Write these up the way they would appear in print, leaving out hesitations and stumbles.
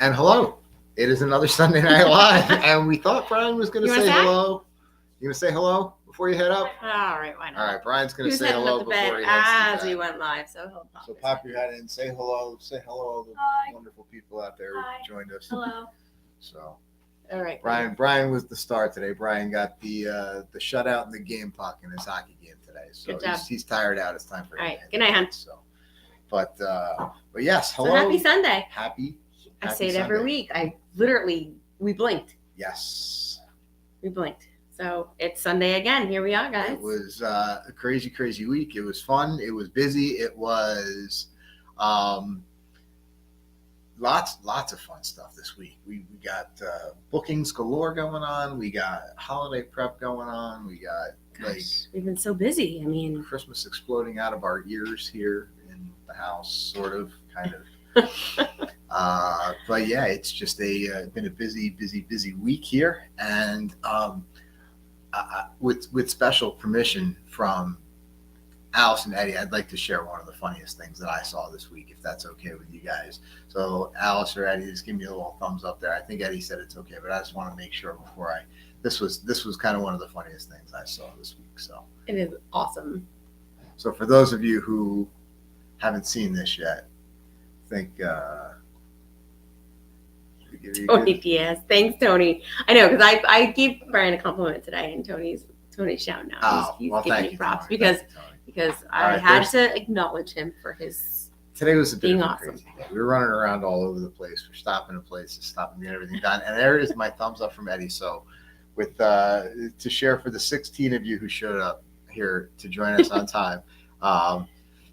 And hello, it is another Sunday Night Live, and we thought Brian was going to say hello. You going to say hello before you head up? All right, why not? All right, Brian's going to say heading hello up to before bed he heads to as bed. we went live, so he'll pop. So pop your head in, say hello to the Hi. wonderful people out there who joined us. Hello. So, All right, Brian was the star today. Brian got the shutout and the game puck in his hockey game today. So Good job. he's tired out. It's time for him. All right, to head good night, to hon. bed. So, but yes, hello. So happy Sunday. Happy I say it Sunday. every week. We blinked. Yes. We blinked. So it's Sunday again. Here we are, guys. It was a crazy week. It was fun. It was busy. It was lots of fun stuff this week. We got bookings galore going on. We got holiday prep going on. We got We've been so busy. I mean, Christmas exploding out of our ears here in the house, sort of, kind of. But yeah, it's just been a busy week here, and with special permission from Alice and Eddie, I'd like to share one of the funniest things that I saw this week, if that's okay with you guys. So Alice or Eddie, just give me a little thumbs up there. I think Eddie said it's okay, but I just want to make sure before this was kind of one of the funniest things I saw this week. So it is awesome. So for those of you who haven't seen this yet, think Tony Diaz. Thanks, Tony. I know, because I gave Brian a compliment today, and Tony's shouting out. He's giving me props because I had to acknowledge him for his. Today was a bit being of a awesome. crazy day. We were running around all over the place. We're stopping in places, stopping, getting everything done. And there is my thumbs up from Eddie. So with to share for the 16 of you who showed up here to join us on time.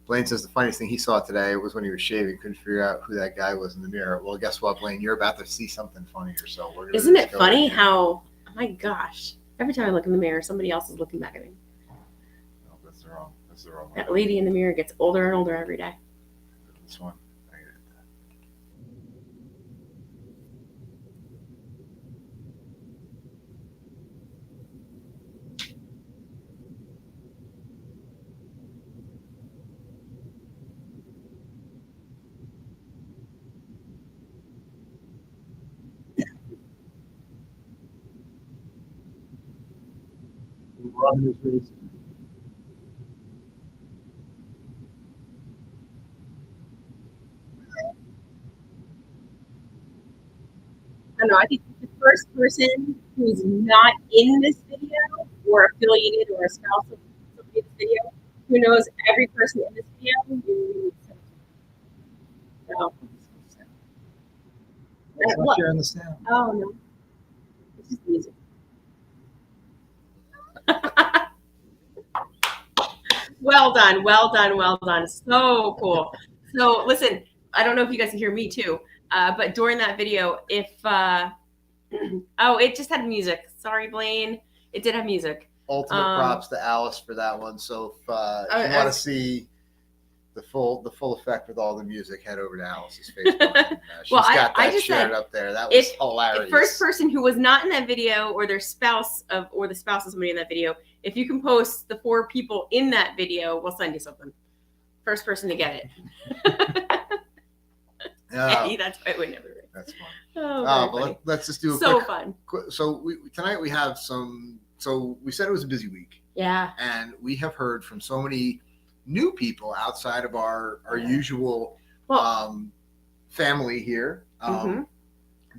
Blaine says the funniest thing he saw today was when he was shaving, couldn't figure out who that guy was in the mirror. Well, guess what, Blaine? You're about to see something funnier. So we're gonna Isn't it funny how, oh my gosh, every time I look in the mirror, somebody else is looking back at me. No, that's the wrong one. That lady in the mirror gets older and older every day. This one. I don't know. I think the first person who's not in this video or affiliated or a spouse of somebody in this video who knows every person in this video, you no. I'm not sharing the sound. Oh no. It's just music. Well done. So cool. So listen, I don't know if you guys can hear me too, but during that video, if it just had music. Sorry, Blaine. It did have music. Ultimate props to Alice for that one. So if you want to see the full effect with all the music, head over to Alice's Facebook. She's got that shared up there. That was hilarious. The first person who was not in that video, or their spouse or the spouse of somebody in that video, if you can post the 4 people in that video, we'll send you something. First person to get it. Hey, that's why we never. That's fun. But let's just do a fun. So tonight we have some. So we said it was a busy week. Yeah. And we have heard from so many new people outside of our usual family here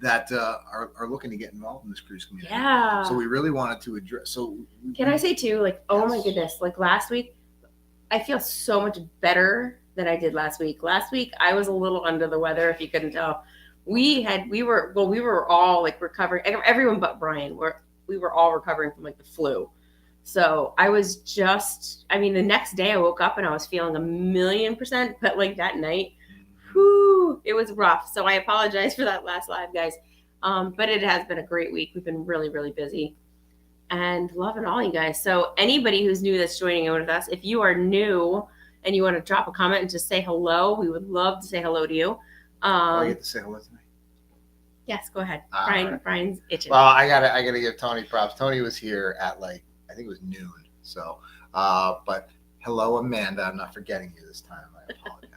that are looking to get involved in this cruise community. Yeah. So we really wanted to address. So can I say too, like, oh my goodness, like last week, I feel so much better than I did last week. Last week I was a little under the weather, if you couldn't tell. We were all like recovering. Everyone but Brian. We were all recovering from like the flu. So I was the next day I woke up and I was feeling 1,000,000%, but like that night, it was rough. So I apologize for that last live, guys. But it has been a great week. We've been really, really busy and loving all you guys. So anybody who's new that's joining in with us, if you are new and you want to drop a comment and just say hello, we would love to say hello to you. I get to say hello tonight. Yes, go ahead. Right. Brian's itching. Well, I gotta give Tony props. Tony was here at I think it was noon. So, but hello, Amanda. I'm not forgetting you this time. I apologize.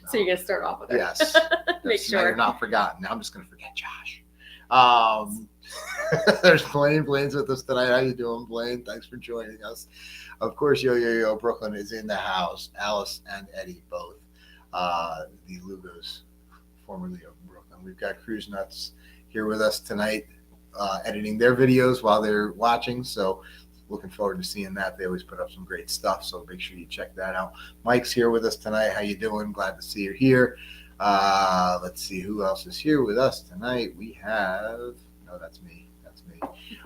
So you're gonna start off with her. Yes. Make Yes, now sure. you're not forgotten. Now I'm just going to forget Josh. There's Blaine. Blaine's with us tonight. How you doing, Blaine? Thanks for joining us. Of course, Yo Brooklyn is in the house. Alice and Eddie both. The Lugos, formerly of Brooklyn. We've got Cruise Nuts here with us tonight, editing their videos while they're watching. So looking forward to seeing that. They always put up some great stuff, so make sure you check that out. Mike's here with us tonight. How you doing? Glad to see you here. Let's see who else is here with us tonight. We have, no, that's me.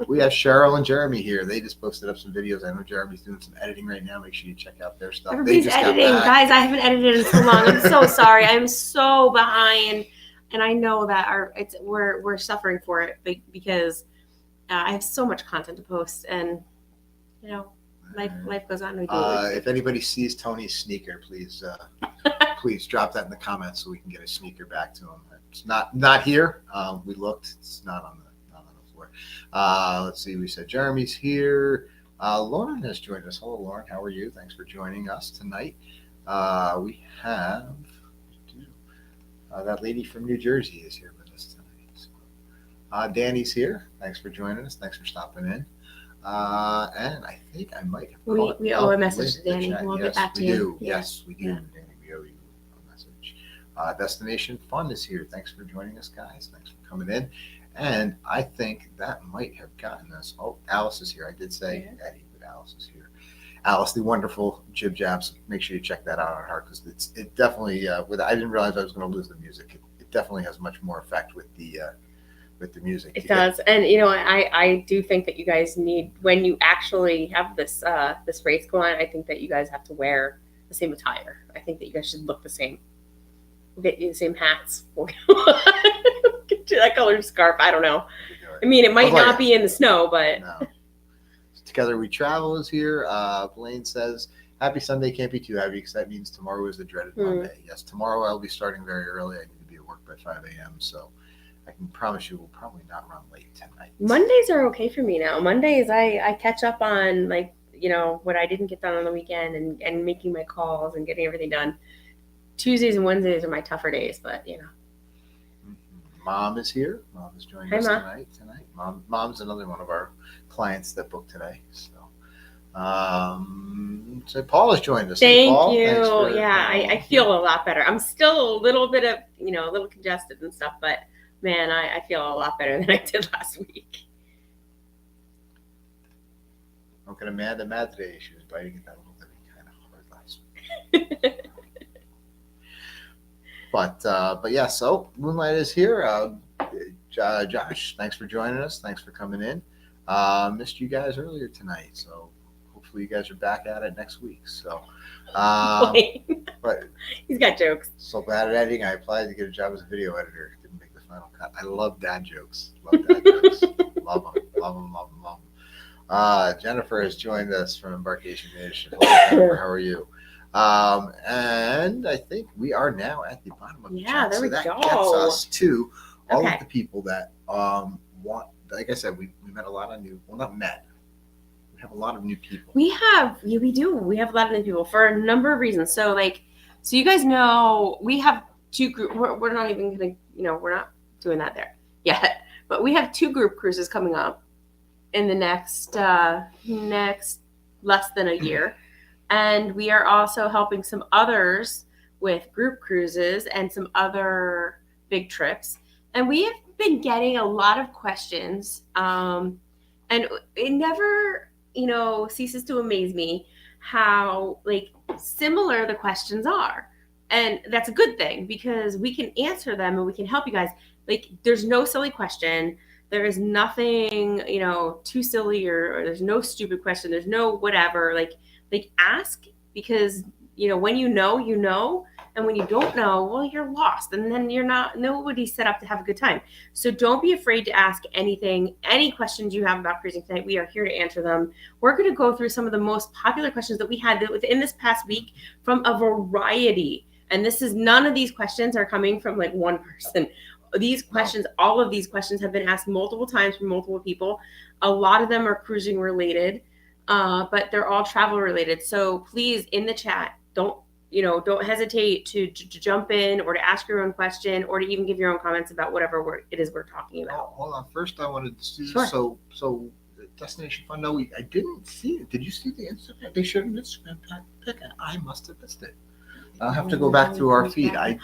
We have Cheryl and Jeremy here. They just posted up some videos. I know Jeremy's doing some editing right now. Make sure you check out their stuff. Everybody's editing. Guys, I haven't edited in so long. I'm so sorry. I'm so behind. And I know that we're suffering for it because I have so much content to post, and life goes on. If anybody sees Tony's sneaker, please drop that in the comments so we can get a sneaker back to him. It's not here. We looked. It's not on the floor. Let's see. We said Jeremy's here. Lauren has joined us. Hello, Lauren. How are you? Thanks for joining us tonight. We have that lady from New Jersey is here with us tonight. So, Danny's here. Thanks for joining us. Thanks for stopping in. And I think I might have we owe a message to Danny. We'll get back to you. Yes, we do. Yeah. Danny, we owe you a message. Destination Fun is here. Thanks for joining us, guys. Thanks for coming in. And I think that might have gotten us. Oh, Alice is here. I did say Eddie, but Alice is here. Alice, the wonderful Jib Jabs. Make sure you check that out on her because it definitely. I didn't realize I was going to lose the music. It definitely has much more effect with the music. It does, and I do think that you guys need, when you actually have this race go on, I think that you guys have to wear the same attire. I think that you guys should look the same. We'll get you the same hats. Get you that colored scarf. I don't know. I mean, it might not be in the snow, but no. Together We Travel is here. Blaine says, "Happy Sunday can't be too happy because that means tomorrow is the dreaded Monday." Yes, tomorrow I'll be starting very early. I need to be at work by 5 a.m. So I can promise you we'll probably not run late tonight. Mondays are okay for me now. Mondays I catch up on what I didn't get done on the weekend and making my calls and getting everything done. Tuesdays and Wednesdays are my tougher days, but Mom is here. Mom is joining us tonight. Mom's another one of our clients that booked today. So Paul has joined us. Thank Paul, you. I feel a lot better. I'm still a little bit of a little congested and stuff, but man, I feel a lot better than I did last week. Don't get Amanda mad today. She was biting at that little bit kind of hard last week. But yeah, so Moonlight is here. Josh, thanks for joining us. Thanks for coming in. Missed you guys earlier tonight, so hopefully you guys are back at it next week. So, but he's got jokes. So bad at editing. I applied to get a job as a video editor. Didn't make the final cut. I love dad jokes. Love dad jokes. Love them. Jennifer has joined us from Embarkation Nation. Hello, Jennifer. How are you? And I think we are now at the bottom of the chat. There we go. That gets us to all of the people that want. Like I said, we met a lot of new. Well, not met. We have a lot of new people. We do. We have a lot of new people for a number of reasons. So you guys know we have two group. We're not even gonna. We're not doing that there yet. But we have 2 group cruises coming up in the next less than a year. And we are also helping some others with group cruises and some other big trips. And we have been getting a lot of questions. And it never, ceases to amaze me how similar the questions are. And that's a good thing because we can answer them and we can help you guys. There's no silly question. There is nothing, too silly or there's no stupid question. There's no whatever. Ask because, when you know, and when you don't know, well, you're lost. And then nobody's set up to have a good time. So don't be afraid to ask any questions you have about cruising tonight. We are here to answer them. We're going to go through some of the most popular questions that we had within this past week from a variety. And none of these questions are coming from one person. These questions, all of these questions have been asked multiple times from multiple people. A lot of them are cruising related. But they're all travel related. So please, in the chat, don't don't hesitate to jump in or to ask your own question or to even give your own comments about whatever it is we're talking about. Hold on. First, I wanted to see. Sure. So Destination Fun. No, I didn't see it. Did you see the Instagram? They showed an Instagram pic. I must have missed it. I'll have to go back through our feed. I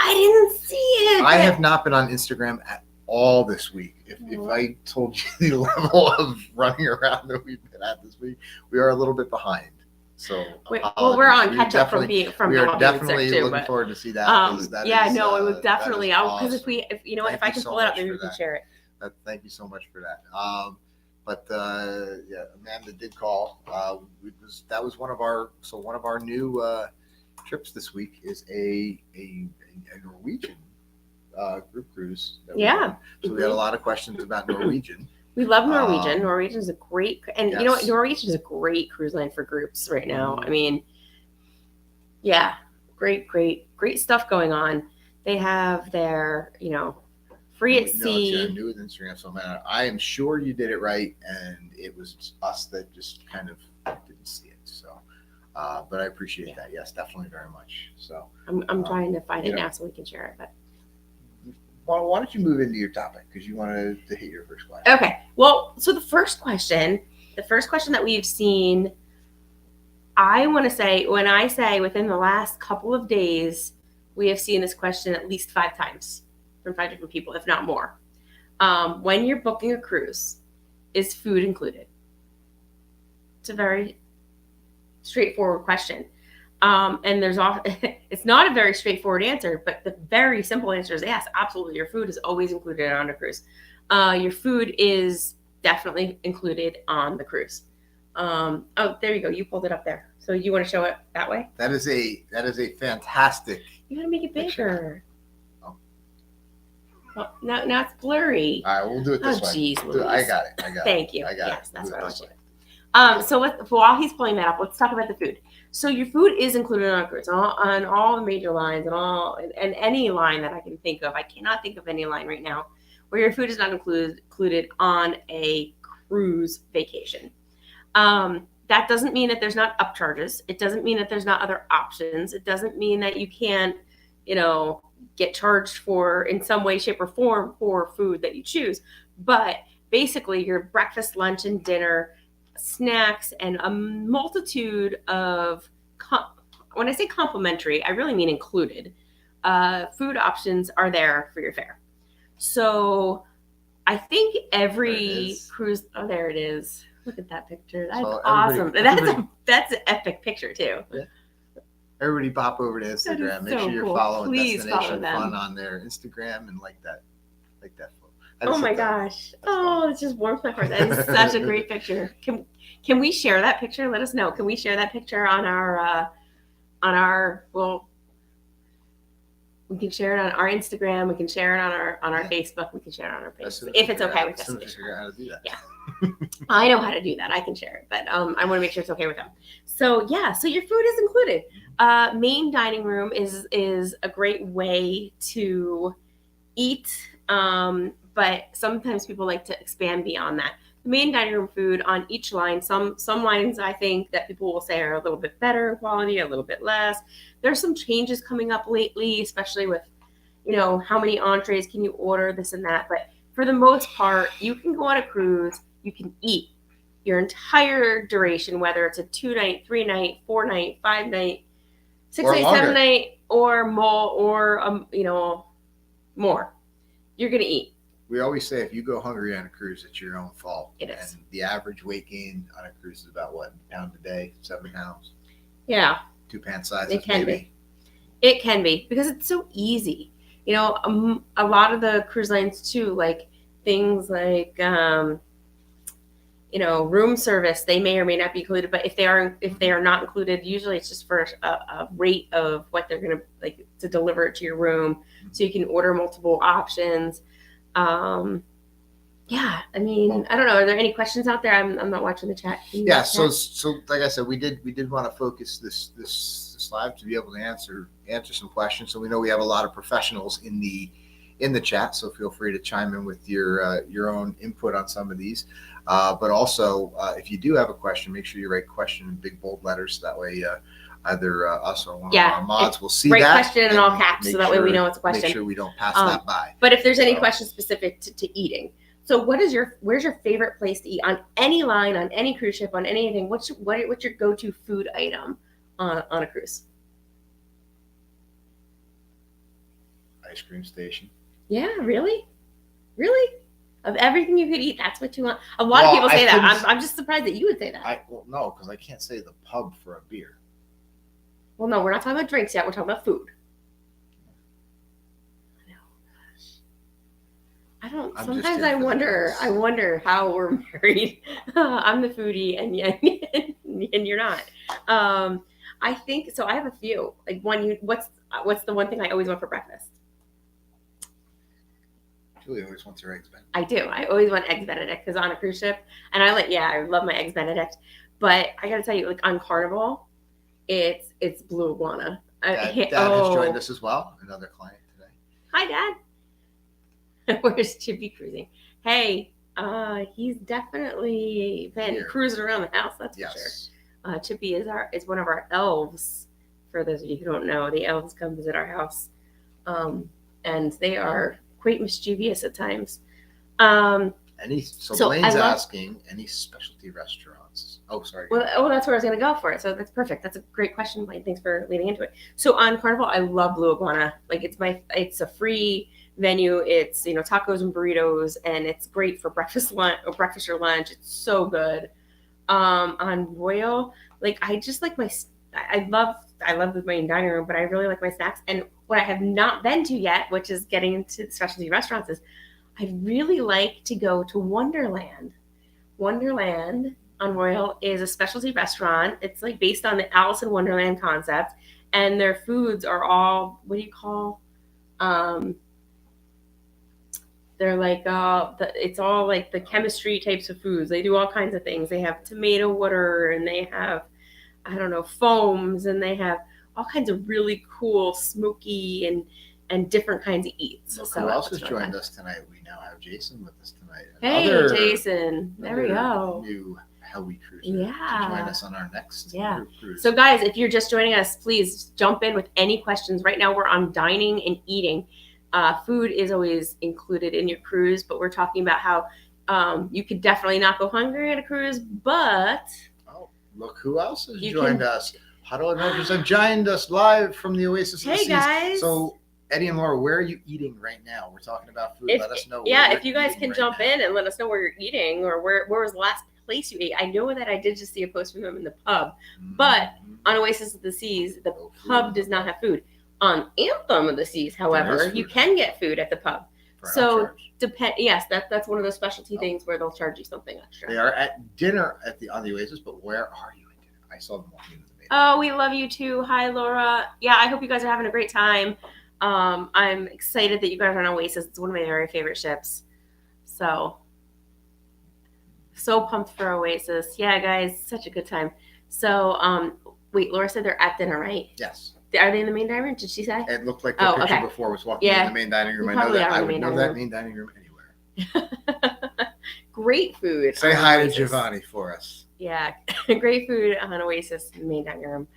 didn't see it. I have not been on Instagram at all this week. If I told you the level of running around that we've been at this week, we are a little bit behind. So well, we're on catch up from we are definitely looking forward to see that. It was definitely out because if I can pull it up, maybe we can share it. Thank you so much for that. Amanda did call. That was one of our new trips this week is a Norwegian group cruise. So we had a lot of questions about Norwegian. We love Norwegian. Norwegian is a great, and you know what? Norwegian is a great cruise line for groups right now. I mean, great stuff going on. They have their, free at sea. I'm new with Instagram, so man, I am sure you did it right, and it was us that just kind of didn't see it. So, but I appreciate that. Yes, definitely very much. So I'm trying to find it now so we can share it, but. Well, why don't you move into your topic because you wanted to hit your first question. Okay. Well, so the first question that we've seen, I want to say, when I say within the last couple of days, we have seen this question at least 5 times from 5 different people, if not more. When you're booking a cruise, is food included? It's a very straightforward question. And it's not a very straightforward answer, but the very simple answer is yes, absolutely. Your food is always included on a cruise. Your food is definitely included on the cruise. There you go. You pulled it up there. So you want to show it that way? That is a fantastic. You got to make it bigger. Oh. Well, now it's blurry. All right, we'll do it this way. Jeez, Louise. I got it. Thank you. I got it. That's what I was doing. So while he's pulling that up, let's talk about the food. So your food is included on a cruise, on all the major lines and any line that I can think of. I cannot think of any line right now where your food is not included on a cruise vacation. That doesn't mean that there's not upcharges. It doesn't mean that there's not other options. It doesn't mean that you can't, get charged for in some way, shape, or form for food that you choose. But basically, your breakfast, lunch, and dinner, snacks, and a multitude of when I say complimentary, I really mean included food options are there for your fare. So I think every cruise there it is. Look at that picture. That's awesome. That's an epic picture too. Yeah. Everybody pop over to Instagram. Make sure you're following Destination Fun on their Instagram and like that photo. Oh my gosh. It just warms my heart. That is such a great picture. Can we share that picture? Let us know. Can we share that picture on our we can share it on our Instagram, we can share it on our Facebook, we can share it on our page. If it's okay with us. Figure out how to do that. Yeah. I know how to do that. I can share it, but I want to make sure it's okay with them. So so your food is included. Main dining room is a great way to eat. But sometimes people like to expand beyond that. The main dining room food on each line, some lines I think that people will say are a little bit better in quality, a little bit less. There's some changes coming up lately, especially with, how many entrees can you order, this and that. But for the most part, you can go on a cruise, you can eat your entire duration, whether it's a 2-night, 3-night, 4-night, 5-night, 6-night, 7-night, or more, more. You're going to eat. We always say if you go hungry on a cruise, it's your own fault. It is. And the average weight gain on a cruise is about what? A pound a day? 7 pounds? Yeah. 2 pant sizes, It can maybe. be. It can be because it's so easy. A lot of the cruise lines too, like things like, room service, they may or may not be included, but if they are not included, usually it's just for a rate of what they're going to deliver it to your room. So you can order multiple options. I don't know. Are there any questions out there? I'm not watching the chat. Yeah. So like I said, we did want to focus this live to be able to answer some questions. So we know we have a lot of professionals in the chat. So feel free to chime in with your own input on some of these. But also, if you do have a question, make sure you write question in big bold letters. That way, either us or one Yeah, of our mods will see Write that. question in all caps, make so that way we know it's a Make question. sure we don't pass that by. But if there's any So- questions specific to eating, so where's your favorite place to eat on any line, on any cruise ship, on anything? What's your go-to food item on a cruise? Ice cream station. Yeah, really? Of everything you could eat, that's what you want. A lot of Well, people say I that. couldn't- I'm just surprised that you would say that. No, because I can't say the pub for a beer. Well, no, we're not talking about drinks yet. We're talking about food. I don't. I'm just Sometimes here I for the wonder. drinks. I wonder how we're married. I'm the foodie, and you're not. I think so. I have a few. Like what's the one thing I always want for breakfast? Julie always wants her eggs benedict. I do. I always want eggs Benedict because on a cruise ship, and I love my eggs Benedict. But I got to tell you, like on Carnival, it's blue iguana. Dad has joined us as well. Another client today. Hi, Dad. Where's Chippy cruising? Hey, he's definitely been Here. cruising around the house. That's for sure. Chippy is one of our elves. For those of you who don't know, the elves come visit our house, and they are quite mischievous at times. Blaine's asking any specialty restaurants. Oh, sorry. Well, that's where I was going to go for it. So that's perfect. That's a great question, Blaine. Thanks for leading into it. So on Carnival, I love Blue Iguana. Like it's a free venue. It's tacos and burritos, and it's great for breakfast or lunch. It's so good. On Royal, like I just like I love the main dining room, but I really like my snacks. And what I have not been to yet, which is getting into specialty restaurants, is I'd really like to go to Wonderland. Wonderland on Royal is a specialty restaurant. It's like based on the Alice in Wonderland concept, and their foods are all, what do you call? They're like it's all like the chemistry types of foods. They do all kinds of things. They have tomato water, and they have, I don't know, foams, and they have all kinds of really cool smoky and different kinds of eats. Look So who else has that's joined fun. us tonight? We now have Jason with us tonight. Hey, Jason. There we go. New Helly cruiser. Yeah. To join us on our next group cruise. So guys, if you're just joining us, please jump in with any questions. Right now we're on dining and eating. Food is always included in your cruise, but we're talking about how you could definitely not go hungry at a cruise, but... Oh, look who else has joined us. Huddle Adventures have joined us live from the Oasis of the Seas. Hey, guys. So, Eddie and Laura, where are you eating right now? We're talking about food. Let us know. If you guys can jump in and let us know where you're eating, or where was the last place you ate. I know that I did just see a post from them in the pub, but on Oasis of the Seas, the pub does not have food. On Anthem of the Seas, however, you can get food at the pub. So yes, that's one of those specialty things where they'll charge you something extra. They are at dinner on the Oasis, but where are you at dinner? I saw them walking into the main. Oh, we love you too. Hi, Laura. Yeah, I hope you guys are having a great time. I'm excited that you guys are on Oasis. It's one of my very favorite ships. So pumped for Oasis. Yeah, guys, such a good time. So, wait, Laura said they're at dinner, right? Yes. Are they in the main dining room? Did she say? It looked like the picture before was walking in the main dining room. I know that. I would know that main dining room anywhere. Great food. Say hi to Giovanni for us. Yeah, great food on Oasis main dining room.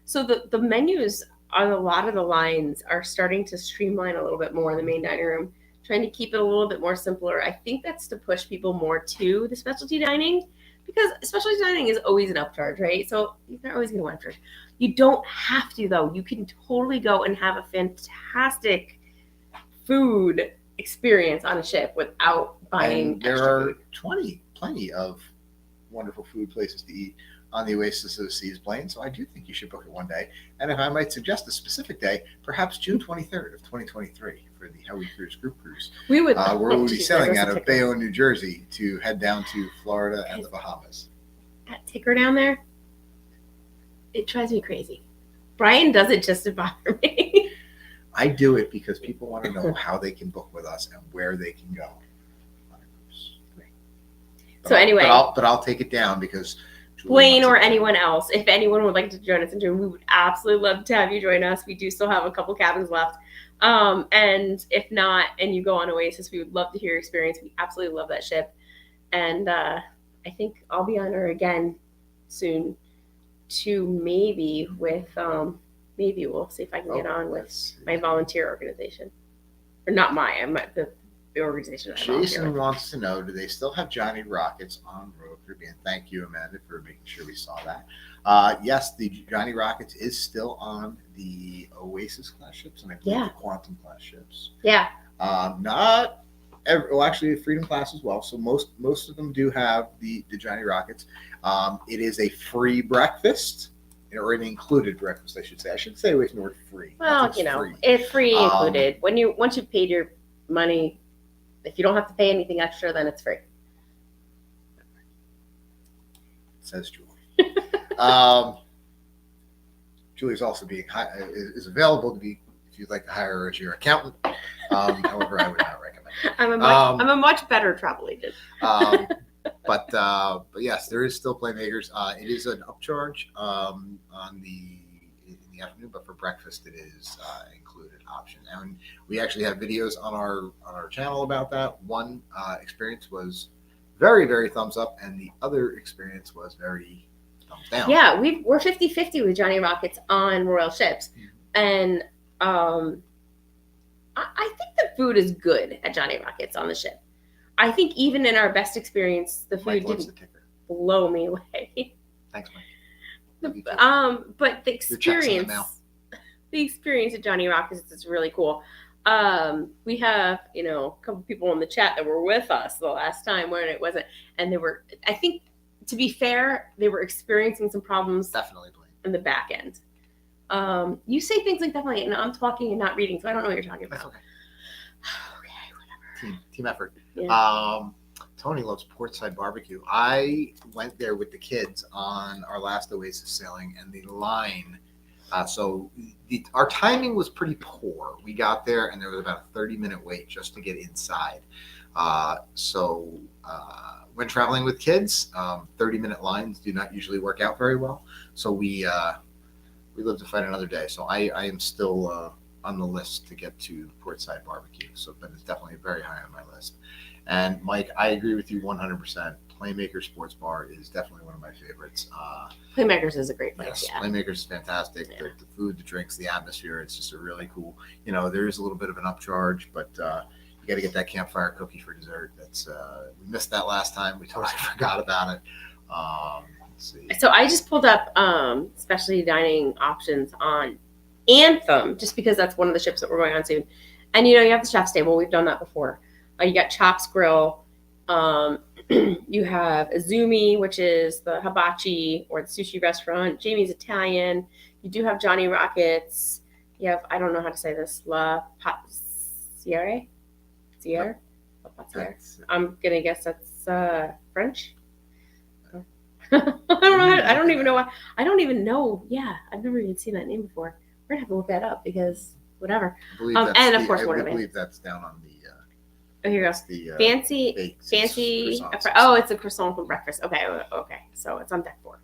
So the menus on a lot of the lines are starting to streamline a little bit more in the main dining room, trying to keep it a little bit more simpler. I think that's to push people more to the specialty dining, because specialty dining is always an upcharge, right? So they're always going to want to upcharge. You don't have to, though. You can totally go and have a fantastic food experience on a ship without buying. And there are plenty of wonderful food places to eat on the Oasis of the Seas, Blaine. So I do think you should book it one day. And if I might suggest a specific day, perhaps June 23rd of 2023 for the How We Cruise group cruise. We would. Where we'll be sailing out of Bayonne, New Jersey, to head down to Florida and the Bahamas. That ticker down there, it drives me crazy. Brian does it just to bother me. I do it because people want to know how they can book with us and where they can go on a cruise. So anyway, but I'll take it down because Blaine or anyone else, if anyone would like to join us in June, we would absolutely love to have you join us. We do still have a couple cabins left. And if not, and you go on Oasis, we would love to hear your experience. We absolutely love that ship. And I think I'll be on her again soon. to maybe with maybe we'll see if I can get on with my volunteer organization, or not I'm at the organization. Jason wants to know: do they still have Johnny Rockets on Royal Caribbean? Thank you, Amanda, for making sure we saw that. Yes, the Johnny Rockets is still on the Oasis class ships, and I believe the Quantum class ships. Yeah. Not well, actually, the Freedom class as well. So most of them do have the Johnny Rockets. It is a free breakfast, or an included breakfast, I should say. I should stay away from the word free. Well, it's free included. Once you paid your money, if you don't have to pay anything extra, then it's free. Says Julie. Julie's also is available to be, if you'd like to hire her as your accountant. However, I would not recommend it. I'm a much better travel agent. But yes, there is still Playmakers. It is an upcharge in the afternoon, but for breakfast it is included option. And we actually have videos on our channel about that. One experience was very, very thumbs up, and the other experience was very thumbs down. Yeah, we're 50-50 with Johnny Rockets on Royal ships, and I think the food is good at Johnny Rockets on the ship. I think even in our best experience, the food didn't blow me away. Thanks, Mike. But the experience at Johnny Rockets is really cool. We have, a couple people in the chat that were with us the last time when it wasn't, and they were, I think, to be fair, they were experiencing some problems in the back end. You say things like definitely, and I'm talking and not reading, so I don't know what you're talking about. That's okay. Okay, whatever. Team effort. Yeah. Tony loves portside barbecue. I went there with the kids on our last Oasis sailing, and the line. Our timing was pretty poor. We got there, and there was about a 30-minute wait just to get inside. When traveling with kids, 30-minute lines do not usually work out very well. So we live to fight another day. So I am still on the list to get to portside barbecue. But it's definitely very high on my list. And Mike, I agree with you 100%. Playmaker Sports Bar is definitely one of my favorites. Playmakers is a great place. Yes, yeah. Playmakers is fantastic. Yeah. The food, the drinks, the atmosphere. It's just a really cool. There is a little bit of an upcharge, but you got to get that campfire cookie for dessert. That's we missed that last time. We totally forgot about it. Let's see. So I just pulled up specialty dining options on Anthem, just because that's one of the ships that we're going on soon. And you have the chef's table. We've done that before. You got Chops Grill. You have Izumi, which is the hibachi or the sushi restaurant. Jamie's Italian. You do have Johnny Rockets. You have, I don't know how to say this, La Patissiere? Sierra? La Patissiere. I'm going to guess that's French. I don't know. I don't even know why. I don't even know. Yeah, I've never even seen that name before. We're going to have to look that up because whatever. And of course, I believe that's down on the. Oh, here goes. Fancy. Oh, it's a croissant for breakfast. Okay. So it's on deck 4.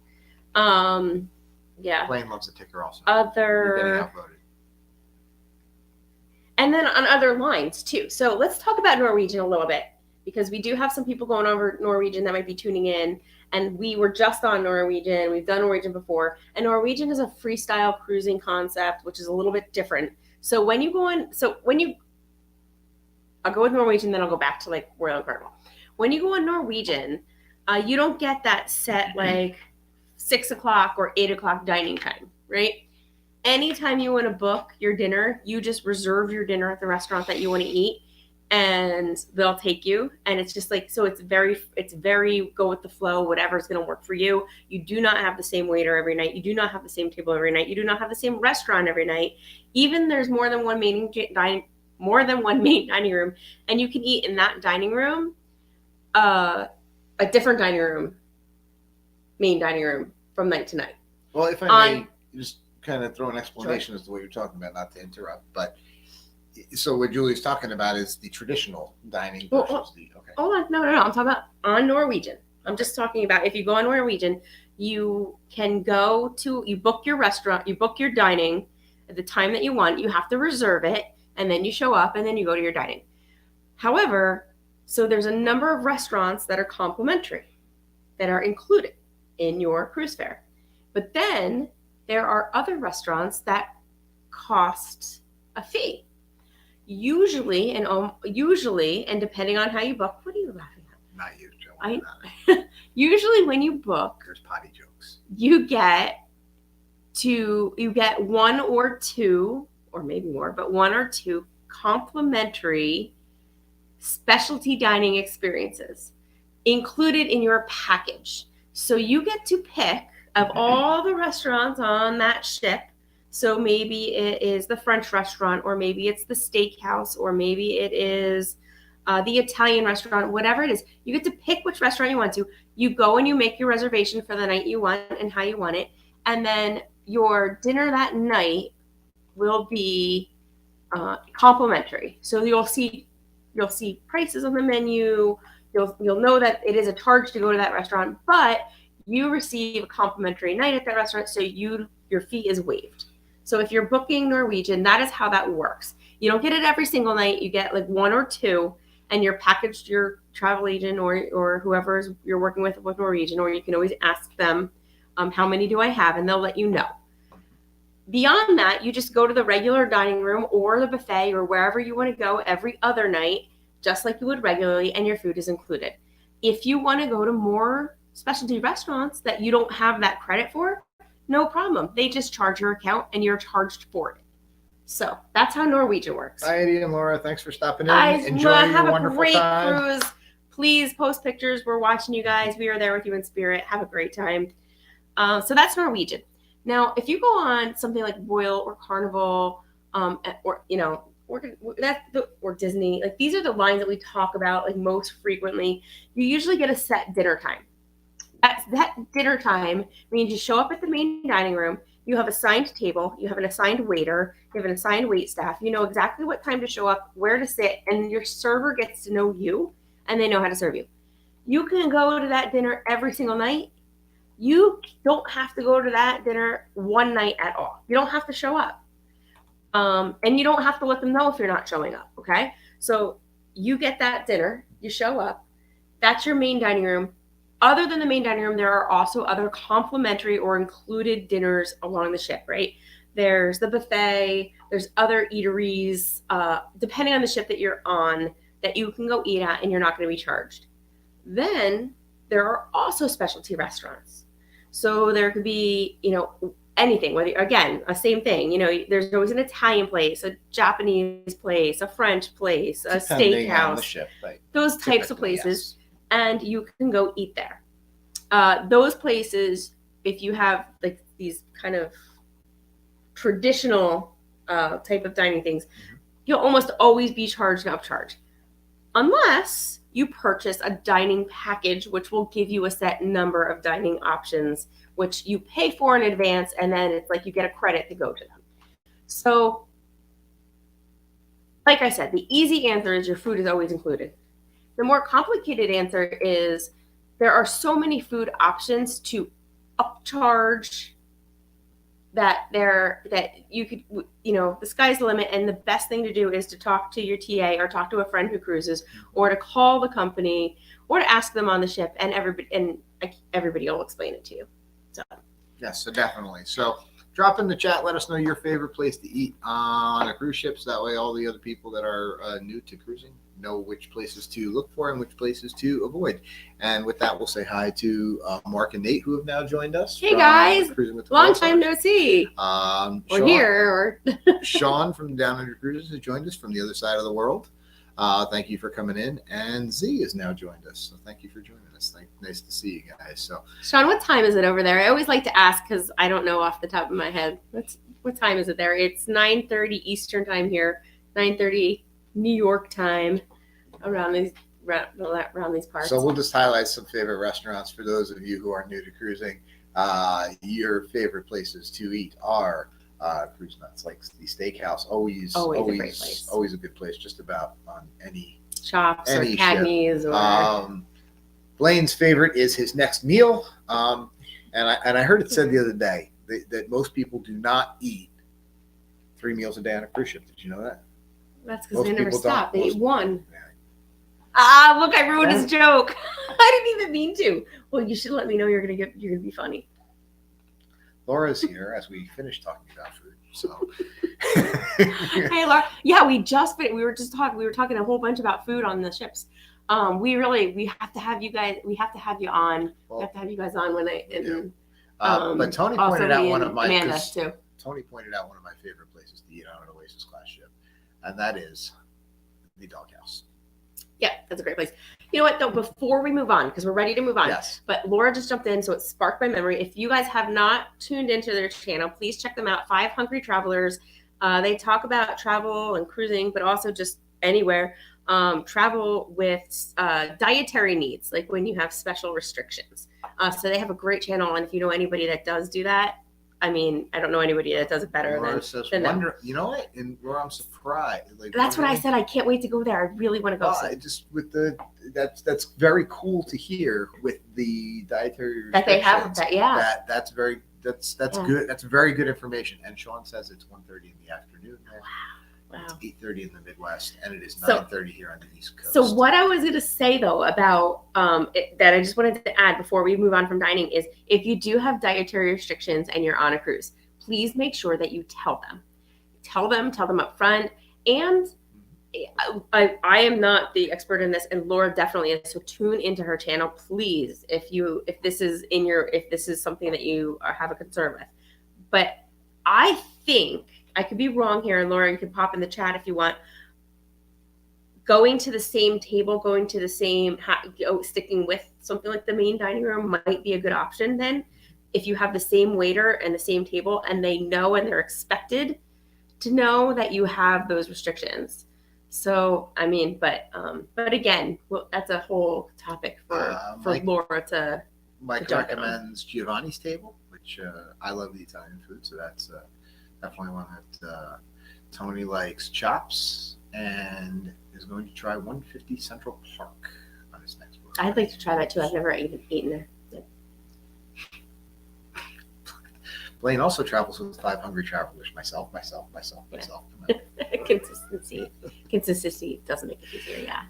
Yeah. Blaine loves a ticker also. And then on other lines too. So let's talk about Norwegian a little bit, because we do have some people going over Norwegian that might be tuning in. And we were just on Norwegian. We've done Norwegian before. And Norwegian is a freestyle cruising concept, which is a little bit different. So when you go in, I'll go with Norwegian, then I'll go back to like Royal and Carnival. When you go on Norwegian, you don't get that set like 6 o'clock or 8 o'clock dining time, right? Anytime you want to book your dinner, you just reserve your dinner at the restaurant that you want to eat, and they'll take you. And it's just like, so it's very go with the flow, whatever's going to work for you. You do not have the same waiter every night. You do not have the same table every night. You do not have the same restaurant every night. Even there's more than one main dining room, and you can eat in that dining room, a different main dining room from night to night. Well, if I may just kind of throw an explanation as to what you're talking about, not to interrupt, but so what Julie's talking about is the traditional dining versus the okay. Hold on, no, I'm talking about on Norwegian. I'm just talking about if you go on Norwegian, you can you book your restaurant, you book your dining at the time that you want. You have to reserve it. And then you show up, and then you go to your dining. However, so there's a number of restaurants that are complimentary, that are included in your cruise fare. But then there are other restaurants that cost a fee. Usually, and depending on how you book, what are you laughing at? Not you, Joe. Usually when you book, there's potty jokes. You get one or two, or maybe more, but one or two complimentary specialty dining experiences included in your package. So you get to pick of all the restaurants on that ship. So maybe it is the French restaurant, or maybe it's the steakhouse, or maybe it is the Italian restaurant, whatever it is. You get to pick which restaurant you want to. You go and you make your reservation for the night you want and how you want it. And then your dinner that night will be complimentary. So you'll see prices on the menu. You'll know that it is a charge to go to that restaurant, but you receive a complimentary night at that restaurant, so your fee is waived. So if you're booking Norwegian, that is how that works. You don't get it every single night. You get like one or two, and you're packaged your travel agent or whoever you're working with Norwegian, or you can always ask them, how many do I have, and they'll let you know. Beyond that, you just go to the regular dining room or the buffet or wherever you want to go every other night, just like you would regularly, and your food is included. If you want to go to more specialty restaurants that you don't have that credit for, no problem. They just charge your account and you're charged for it. So that's how Norwegian works. Hi, Eddie and Laura. Thanks for stopping in. Guys, enjoy have your a wonderful great time. cruise. Please post pictures. We're watching you guys. We are there with you in spirit. Have a great time. So that's Norwegian. Now, if you go on something like Royal or Carnival, or Disney, like these are the lines that we talk about like most frequently. You usually get a set dinner time. That dinner time means you show up at the main dining room. You have assigned table. You have an assigned waiter. You have an assigned wait staff. You know exactly what time to show up, where to sit, and your server gets to know you, and they know how to serve you. You can go to that dinner every single night. You don't have to go to that dinner one night at all. You don't have to show up. And you don't have to let them know if you're not showing up, okay? So you get that dinner. You show up. That's your main dining room. Other than the main dining room, there are also other complimentary or included dinners along the ship, right? There's the buffet. There's other eateries, depending on the ship that you're on, that you can go eat at and you're not going to be charged. Then there are also specialty restaurants. So there could be, anything, whether, again, a same thing. There's always an Italian place, a Japanese place, a French place, a steakhouse, on the ship, those types of places. Yes. And you can go eat there. Those places, if you have like these kind of traditional type of dining things, you'll almost always be charged an upcharge. Unless you purchase a dining package, which will give you a set number of dining options, which you pay for in advance, and then it's like you get a credit to go to them. So, like I said, the easy answer is your food is always included. The more complicated answer is there are so many food options to upcharge that you could, the sky's the limit. And the best thing to do is to talk to your TA or talk to a friend who cruises, or to call the company, or to ask them on the ship, and everybody will explain it to you. So yes, so definitely. So drop in the chat. Let us know your favorite place to eat on a cruise ship. So that way all the other people that are new to cruising know which places to look for and which places to avoid. And with that, we'll say hi to Mark and Nate, who have now joined us. Hey guys, Cruising with the long time no see. Sean from Down Under Cruises has joined us from the other side of the world. Thank you for coming in. And Z has now joined us. So thank you for joining us. Nice to see you guys. So Sean, what time is it over there? I always like to ask because I don't know off the top of my head. What time is it there? It's 9:30 Eastern time here, 9:30 New York time around these parts. So we'll just highlight some favorite restaurants for those of you who are new to cruising. Your favorite places to eat are cruise nuts, like the steakhouse. Always a great place. Always a good place, just about on any Shops or Cagney's or. Blaine's favorite is his next meal. And I heard it said the other day that most people do not eat 3 meals a day on a cruise ship. Did you know that? That's because they never people stop. don't. They eat one. Yeah. Look, I ruined his joke. I didn't even mean to. Well, you should let me know you're gonna be funny. Laura's here as we finish talking about food. So, Hey, Laura. Yeah, we were talking a whole bunch about food on the ships. We have to have you guys. We have to have you on. Well, we have to have you guys on when I. And, but Tony also pointed out me one and of my Amanda too. Tony pointed out one of my favorite places to eat on an Oasis class ship, and that is the Doghouse. Yeah, that's a great place. You know what, though, before we move on, because we're ready to move on, Yes. but Laura just jumped in, so it sparked my memory. If you guys have not tuned into their channel, please check them out. Five Hungry Travelers. They talk about travel and cruising, but also just anywhere. Travel with dietary needs, like when you have special restrictions. So they have a great channel, and if you know anybody that does do that, I mean, I don't know anybody that does it better than them. You know what? And where I'm surprised. Like, that's what I said. I can't wait to go there. I really want to go. Just with that's very cool to hear with the dietary that they have that. Yeah, that's good. That's very good information. And Sean says it's 1:30 in the afternoon. Wow. It's 8:30 in the Midwest, and it is 9:30 here on the East Coast. So what I was going to say though about that I just wanted to add before we move on from dining is if you do have dietary restrictions and you're on a cruise, please make sure that you tell them. Tell them up front. And I am not the expert in this, and Laura definitely is. So tune into her channel, please, if this is something that you have a concern with. But I think I could be wrong here, and Laura, you can pop in the chat if you want. Going to the same table, sticking with something like the main dining room might be a good option then. If you have the same waiter and the same table, and they know and they're expected to know that you have those restrictions. So, I mean, but again, well, that's a whole topic for Laura to. Mike recommends Giovanni's Table, which I love the Italian food, so that's definitely one that Tony likes. Chops, and is going to try 150 Central Park on his next book. I'd like to try that too. I've never eaten there. Yep. Blaine also travels with Five Hungry Travelers. Myself. Consistency doesn't make it easier. Yeah.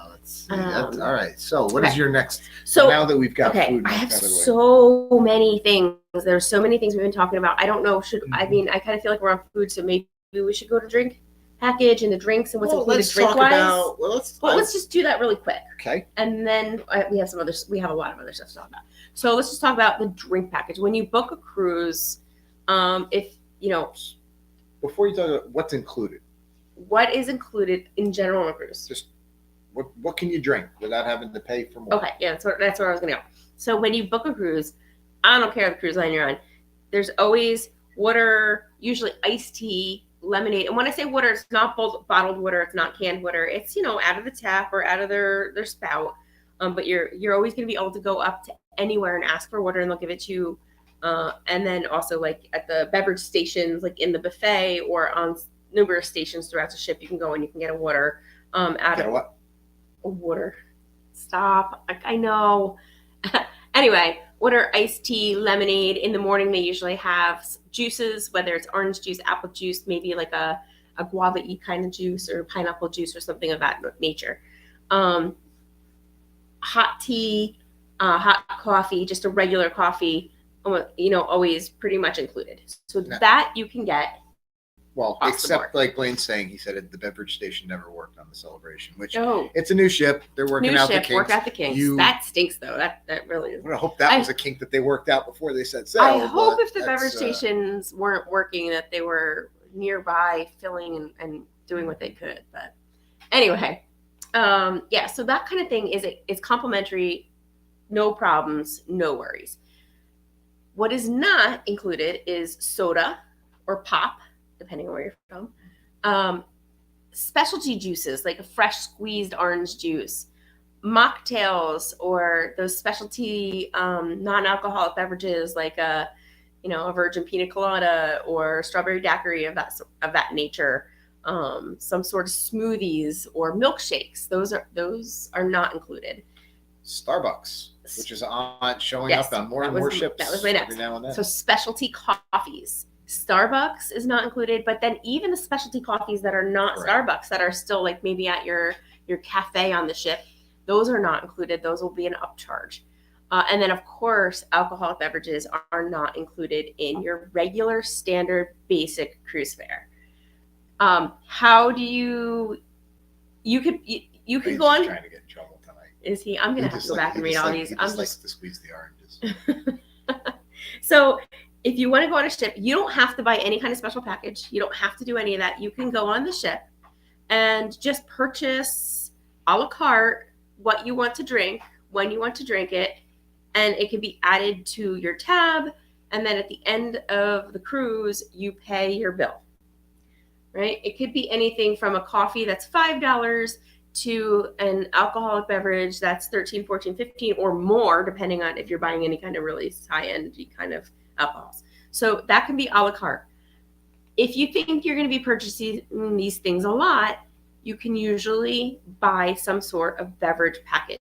Let's see. All right. So, what is your next? So now that we've got food, I have so many things. There's so many things we've been talking about. I don't know. I mean, I kind of feel like we're on food, so maybe we should go to drink package and the drinks and what's included drink-wise. Let's just do that really quick. Okay. And then we have a lot of other stuff to talk about. So let's just talk about the drink package. When you book a cruise, if you know. Before you talk about what's included. What is included in general on a cruise? Just what can you drink without having to pay for more? Okay, yeah, that's where I was going to go. So when you book a cruise, I don't care the cruise line you're on. There's always water, usually iced tea, lemonade. And when I say water, it's not bottled water, it's not canned water. It's out of the tap or out of their spout. But you're always going to be able to go up to anywhere and ask for water, and they'll give it to you. And then also like at the beverage stations, like in the buffet or on numerous stations throughout the ship, you can go and you can get a water. A water. Stop. I know. Anyway, water, iced tea, lemonade. In the morning, they usually have juices, whether it's orange juice, apple juice, maybe like a guava-y kind of juice or pineapple juice or something of that nature. Hot tea, hot coffee, just a regular coffee, always pretty much included. So that you can get. Well, except like Blaine's saying, he said the beverage station never worked on the Celebration, which it's a new ship. They're working out the kinks. Work out the kinks. That stinks, though. That really is. I hope that was a kink that they worked out before they said so. I hope if the beverage stations weren't working, that they were nearby filling and doing what they could. But anyway, so that kind of thing is complimentary, no problems, no worries. What is not included is soda or pop, depending on where you're from. Specialty juices, like a fresh squeezed orange juice, mocktails, or those specialty non-alcoholic beverages like a virgin pina colada or strawberry daiquiri of that nature. Some sort of smoothies or milkshakes. Those are not included. Starbucks, which is showing up on more and more ships. That was my next. Every now and then. So specialty coffees. Starbucks is not included, but then even the specialty coffees that are not Starbucks, that are still like maybe at your cafe on the ship, those are not included. Those will be an upcharge. And then, of course, alcoholic beverages are not included in your regular standard basic cruise fare. How do you could He's go on. trying to get in trouble tonight. Is he? I'm gonna have to go back and read all these. He just likes to squeeze the oranges. So if you want to go on a ship, you don't have to buy any kind of special package. You don't have to do any of that. You can go on the ship and just purchase a la carte what you want to drink, when you want to drink it, and it can be added to your tab. And then at the end of the cruise, you pay your bill, right? It could be anything from a coffee that's $5 to an alcoholic beverage that's $13, $14, $15 or more, depending on if you're buying any kind of really high-end kind of alcohols. So that can be a la carte. If you think you're going to be purchasing these things a lot, you can usually buy some sort of beverage package.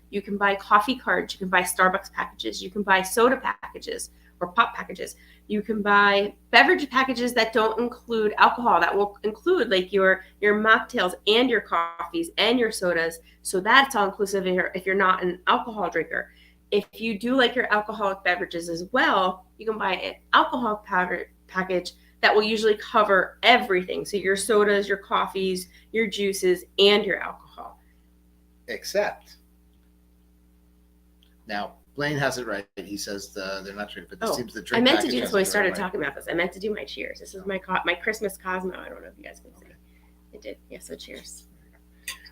You can buy coffee cards, you can buy Starbucks packages, you can buy soda packages or pop packages. You can buy beverage packages that don't include alcohol, that will include like your mocktails and your coffees and your sodas. So that's all inclusive if you're not an alcohol drinker. If you do like your alcoholic beverages as well, you can buy an alcoholic package that will usually cover everything. So your sodas, your coffees, your juices, and your alcohol. Except, now Blaine has it right. He says they're not drinking, but this seems the drink. I meant to do this when we started talking about this. I meant to do my cheers. This is my Christmas Cosmo. I don't know if you guys can see. I did. Yeah, so cheers.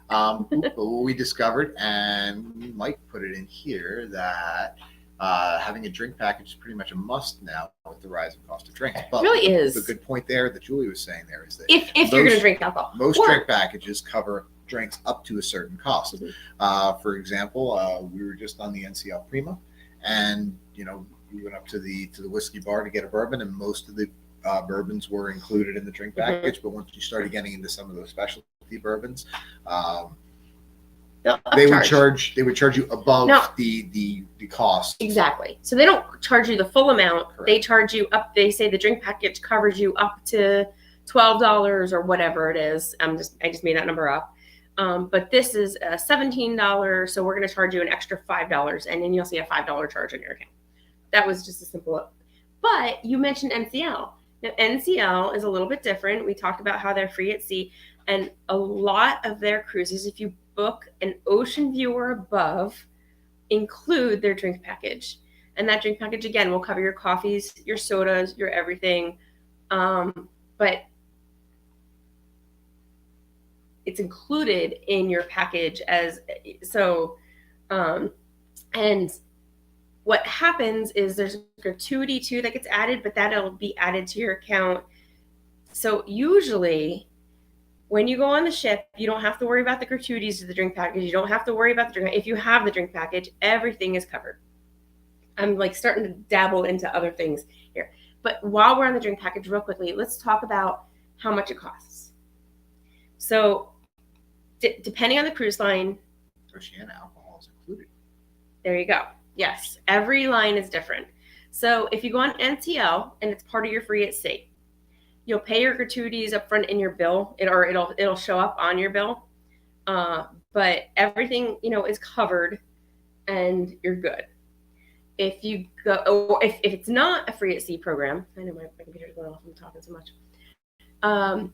But what we discovered, and Mike put it in here, that having a drink package is pretty much a must now with the rise in cost of drinks. But it really is. The good point there that Julie was saying there is that if you're going to drink alcohol, most drink packages cover drinks up to a certain cost. Mm-hmm. For example, we were just on the NCL Prima, and we went up to the whiskey bar to get a bourbon, and most of the bourbons were included in the drink package. Mm-hmm. But once you started getting into some of those specialty bourbons, they would charge you above the cost. Exactly. So they don't charge you the full amount. Correct. They charge you up. They say the drink package covers you up to $12 or whatever it is. I just made that number up. But this is $17, so we're going to charge you an extra $5, and then you'll see a $5 charge on your account. That was just a simple. But you mentioned NCL. Now, NCL is a little bit different. We talked about how they're free at sea, and a lot of their cruises, if you book an ocean view or above, include their drink package. And that drink package, again, will cover your coffees, your sodas, your everything. But it's included in your package and what happens is there's a gratuity too that gets added, but that'll be added to your account. So usually when you go on the ship, you don't have to worry about the gratuities of the drink package. You don't have to worry about the drink. If you have the drink package, everything is covered. I'm like starting to dabble into other things here. But while we're on the drink package real quickly, let's talk about how much it costs. So depending on the cruise line, Oceania alcohol is included. There you go. Yes, every line is different. So if you go on NCL and it's part of your free at sea, you'll pay your gratuities up front in your bill, it'll show up on your bill. But everything is covered, and you're good. If you go, or if it's not a free at sea program, I know my computer's going off. I'm talking so much.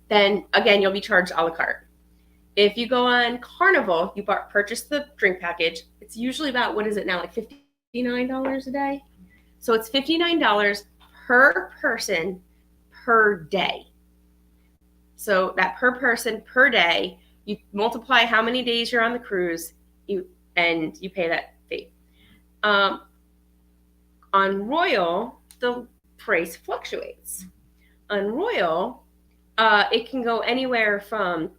Then again, you'll be charged a la carte. If you go on Carnival, you purchase the drink package. It's usually about, what is it now, like $59 a day? So it's $59 per person per day. So that per person per day, you multiply how many days you're on the cruise, and you pay that fee. On Royal, the price fluctuates. On Royal, it can go anywhere from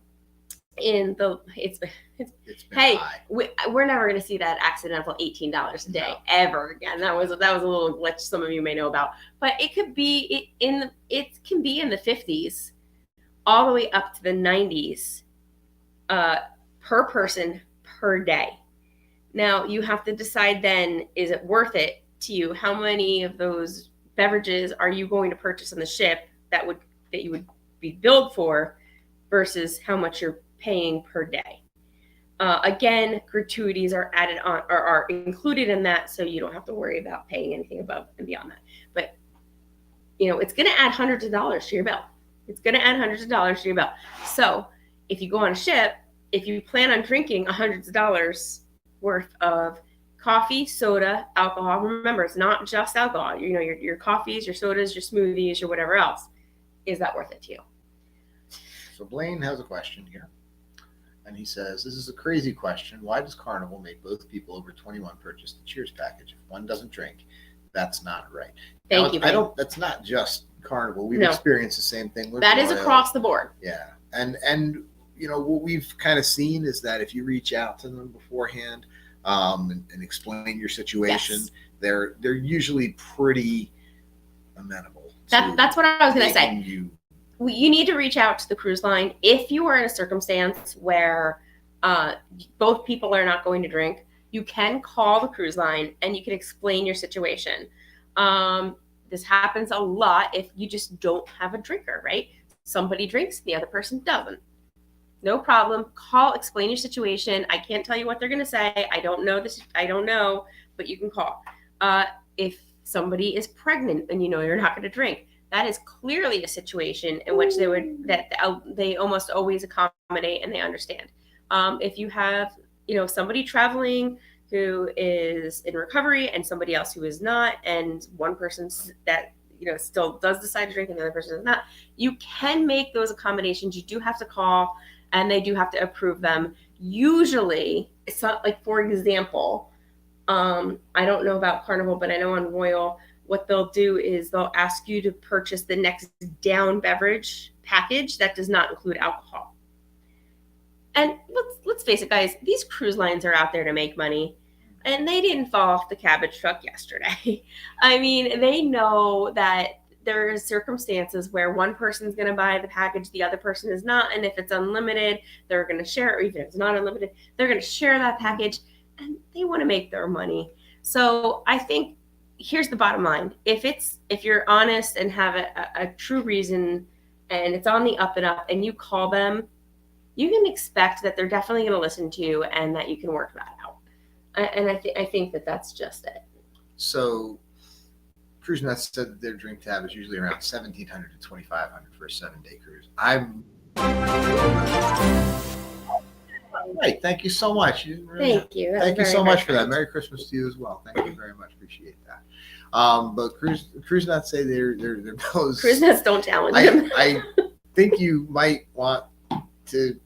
it's hey, we're never going to see that accidental $18 a day ever again. That was a little glitch some of you may know about, but it could be it can be in the 50s all the way up to the 90s per person per day. Now you have to decide then, is it worth it to you? How many of those beverages are you going to purchase on the ship that you would be billed for versus how much you're paying per day? Again, gratuities are added on or are included in that, so you don't have to worry about paying anything above and beyond that. But it's going to add hundreds of dollars to your bill. It's going to add hundreds of dollars to your bill. So if you go on a ship, if you plan on drinking hundreds of dollars worth of coffee, soda, alcohol, remember, it's not just alcohol. Your coffees, your sodas, your smoothies, your whatever else. Is that worth it to you? So Blaine has a question here. And he says, this is a crazy question. Why does Carnival make both people over 21 purchase the Cheers package? If one doesn't drink, that's not right. Thank you. That's not just Carnival. We've No. experienced the same thing with That is Royal. across the board. Yeah. And what we've kind of seen is that if you reach out to them beforehand and explain your situation, Yes. they're usually pretty amenable. That's what I was going to say. You need to reach out to the cruise line if you are in a circumstance where both people are not going to drink. You can call the cruise line and you can explain your situation. This happens a lot if you just don't have a drinker, right? Somebody drinks, the other person doesn't. No problem. Call, explain your situation. I can't tell you what they're going to say. I don't know this. I don't know, but you can call. If somebody is pregnant and you're not going to drink, that is clearly a situation in which they almost always accommodate and they understand. If you have, somebody traveling who is in recovery and somebody else who is not, and one person that, still does decide to drink and the other person does not, you can make those accommodations. You do have to call and they do have to approve them. Usually, it's not like, for example, I don't know about Carnival, but I know on Royal, what they'll do is they'll ask you to purchase the next down beverage package that does not include alcohol. And let's face it, guys, these cruise lines are out there to make money, and they didn't fall off the cabbage truck yesterday. I mean, they know that there are circumstances where one person's going to buy the package, the other person is not, and if it's unlimited, they're going to share, or even if it's not unlimited, they're going to share that package, and they want to make their money. So I think here's the bottom line. If you're honest and have a true reason and it's on the up and up and you call them, you can expect that they're definitely going to listen to you and that you can work that out. And I think that that's just it. So Cruise Nuts said that their drink tab is usually around $1,700 to $2,500 for a 7-day cruise. Right. Thank you so much. Thank you. Thank you so much for that. Merry Christmas to you as well. Thank you very much. Appreciate that. But Cruise Nuts say they're those. Cruise Nuts don't challenge them. I think you might want to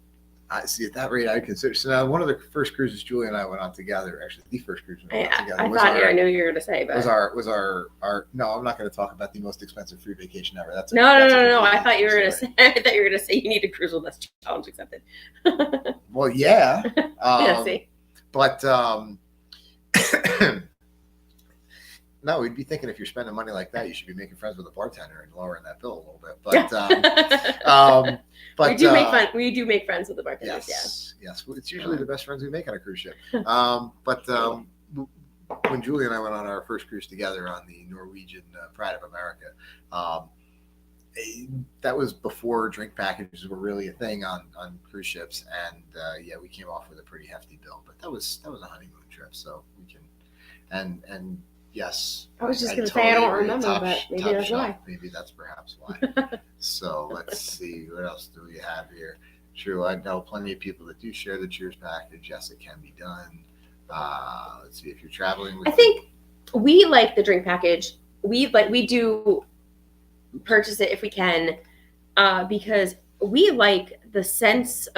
see at that rate. I consider. So now one of the first cruises Julie and I went on together. Actually, the first cruise we went on together. I knew you were going to say, but was our. No, I'm not going to talk about the most expensive free vacation ever. That's no. I thought you were going to say. I thought you were going to say you need to cruise with us. Challenge accepted. Well, yeah. Yeah, see. But no, we'd be thinking if you're spending money like that, you should be making friends with a bartender and lowering that bill a little bit. But we do make friends with the bartenders. Yes. It's usually the best friends we make on a cruise ship. When Julie and I went on our first cruise together on the Norwegian Pride of America, that was before drink packages were really a thing on cruise ships, and we came off with a pretty hefty bill. But that was a honeymoon trip, so we can and yes. I was just going to say I don't remember, but maybe that's why. Maybe that's perhaps why. So let's see, what else do we have here? True, I know plenty of people that do share the Cheers package. Yes, it can be done. Let's see, if you're traveling with. I think we like the drink package. We do purchase it if we can, because we like the sense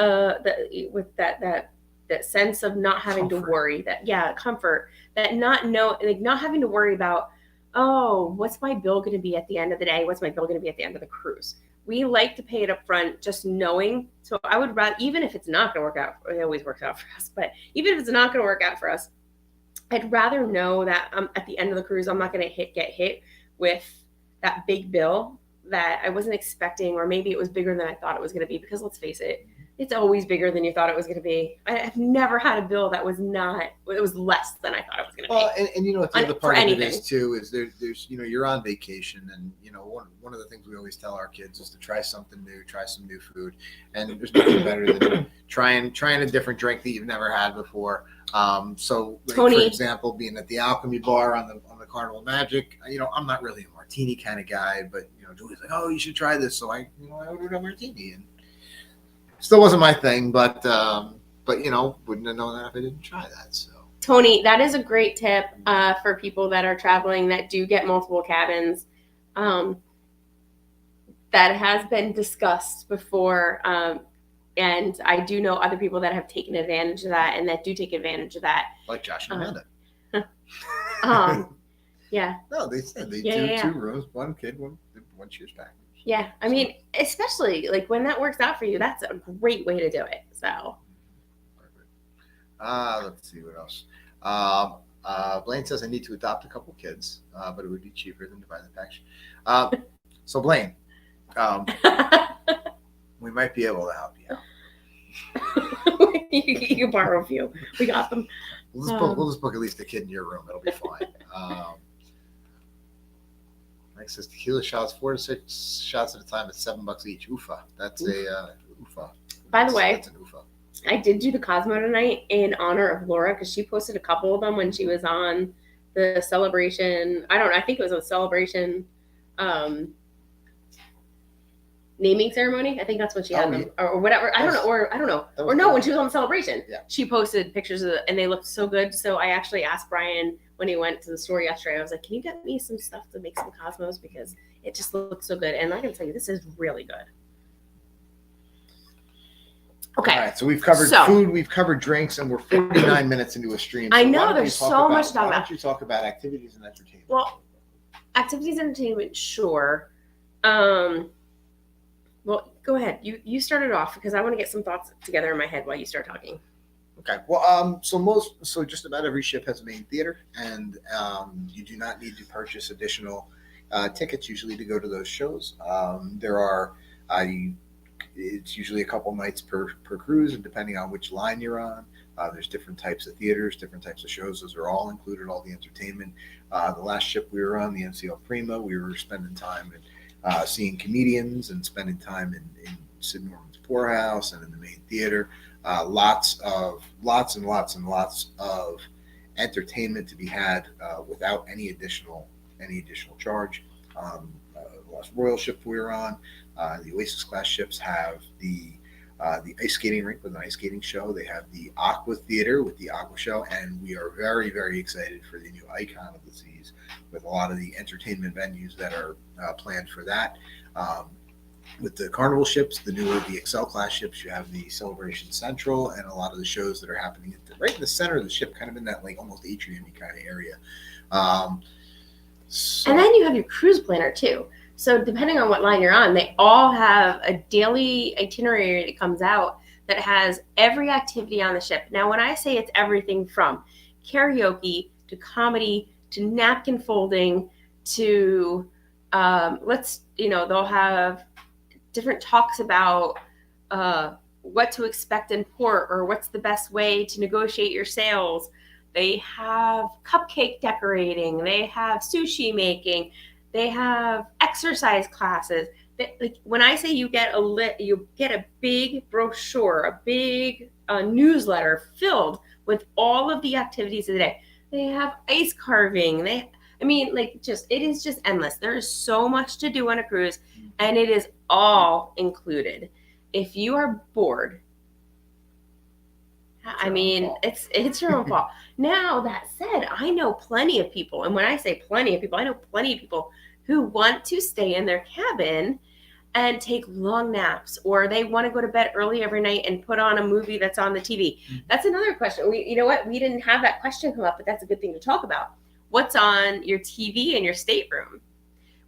that sense of not having to worry, comfort, that not having to worry about, oh, what's my bill going to be at the end of the day? What's my bill going to be at the end of the cruise? We like to pay it up front, just knowing. So I would rather, even if it's not going to work out, it always works out for us, but even if it's not going to work out for us, I'd rather know that at the end of the cruise, I'm not going to get hit with that big bill that I wasn't expecting, or maybe it was bigger than I thought it was going to be, because let's face it, It's always bigger than you thought it was going to be. I've never had a bill that was not. It was less than I thought it was going to Well, be. and you know what the other For part of it anything. is too is there's you're on vacation, and one of the things we always tell our kids is to try something new, try some new food, and there's nothing better than trying a different drink that you've never had before. So like, for Tony. example, being at the Alchemy Bar on the Carnival Magic, I'm not really a martini kind of guy, but Julie's like, oh, you should try this, so I ordered a martini, and still wasn't my thing, but wouldn't have known that if I didn't try that. So Tony, that is a great tip for people that are traveling that do get multiple cabins. That has been discussed before, and I do know other people that have taken advantage of that and that do take advantage of that. Like Josh and Amanda. Yeah. No, they said they two rooms, one kid, one cheers package. Yeah, I mean, especially like when that works out for you, that's a great way to do it. So. Perfect. Let's see what else. Blaine says I need to adopt a couple kids, but it would be cheaper than to buy the package. So Blaine, we might be able to help you. You can borrow a few. We got them. We'll just book at least a kid in your room. It'll be fine. Mike says tequila shots, 4 to 6 shots at a time at $7 each. Oofa. That's a oofa. By the way, that's an oofa. I did do the Cosmo tonight in honor of Laura because she posted a couple of them when she was on the celebration. I don't know. I think it was a celebration naming ceremony. I think that's when she had them or whatever. I don't know. Or no, when she was on the celebration, she posted pictures of it and they looked so good. So I actually asked Brian when he went to the store yesterday, I was like, can you get me some stuff to make some Cosmos? Because it just looks so good. And I can tell you, this is really good. Okay. All right. So we've covered food, we've covered drinks, and we're 49 minutes into a stream. So I know there's so much to talk about. Why don't you talk about activities and entertainment? Well, activities and entertainment, sure. Well, go ahead. You started off because I want to get some thoughts together in my head while you start talking. Okay. Well, so just about every ship has a main theater, and you do not need to purchase additional tickets usually to go to those shows. There are it's usually a couple nights per cruise, and depending on which line you're on, there's different types of theaters, different types of shows. Those are all included, all the entertainment. The last ship we were on, the NCL Prima, we were spending time and seeing comedians and spending time in Sid Norman's Poorhouse and in the main theater. Lots and lots of entertainment to be had without any additional charge. The last Royal ship we were on, the Oasis class ships have the ice skating rink with an ice skating show. They have the Aqua Theater with the Aqua Show, and we are very, very excited for the new Icon of the Seas with a lot of the entertainment venues that are planned for that. With the Carnival ships, the Excel class ships, you have the Celebration Central and a lot of the shows that are happening right in the center of the ship, kind of in that like almost atrium-y kind of area. And then you have your cruise planner too. So depending on what line you're on, they all have a daily itinerary that comes out that has every activity on the ship. Now, when I say it's everything from karaoke to comedy to napkin folding to they'll have different talks about what to expect in port or what's the best way to negotiate your sales. They have cupcake decorating. They have sushi making. They have exercise classes. When I say you get a big brochure, a big newsletter filled with all of the activities of the day. They have ice carving. It is just endless. There is so much to do on a cruise, and it is all included. If you are bored, it's your own fault. Now, that said, I know plenty of people, and when I say plenty of people, I know plenty of people who want to stay in their cabin and take long naps, or they want to go to bed early every night and put on a movie that's on the TV. That's another question. We didn't have that question come up, but that's a good thing to talk about. What's on your TV in your stateroom?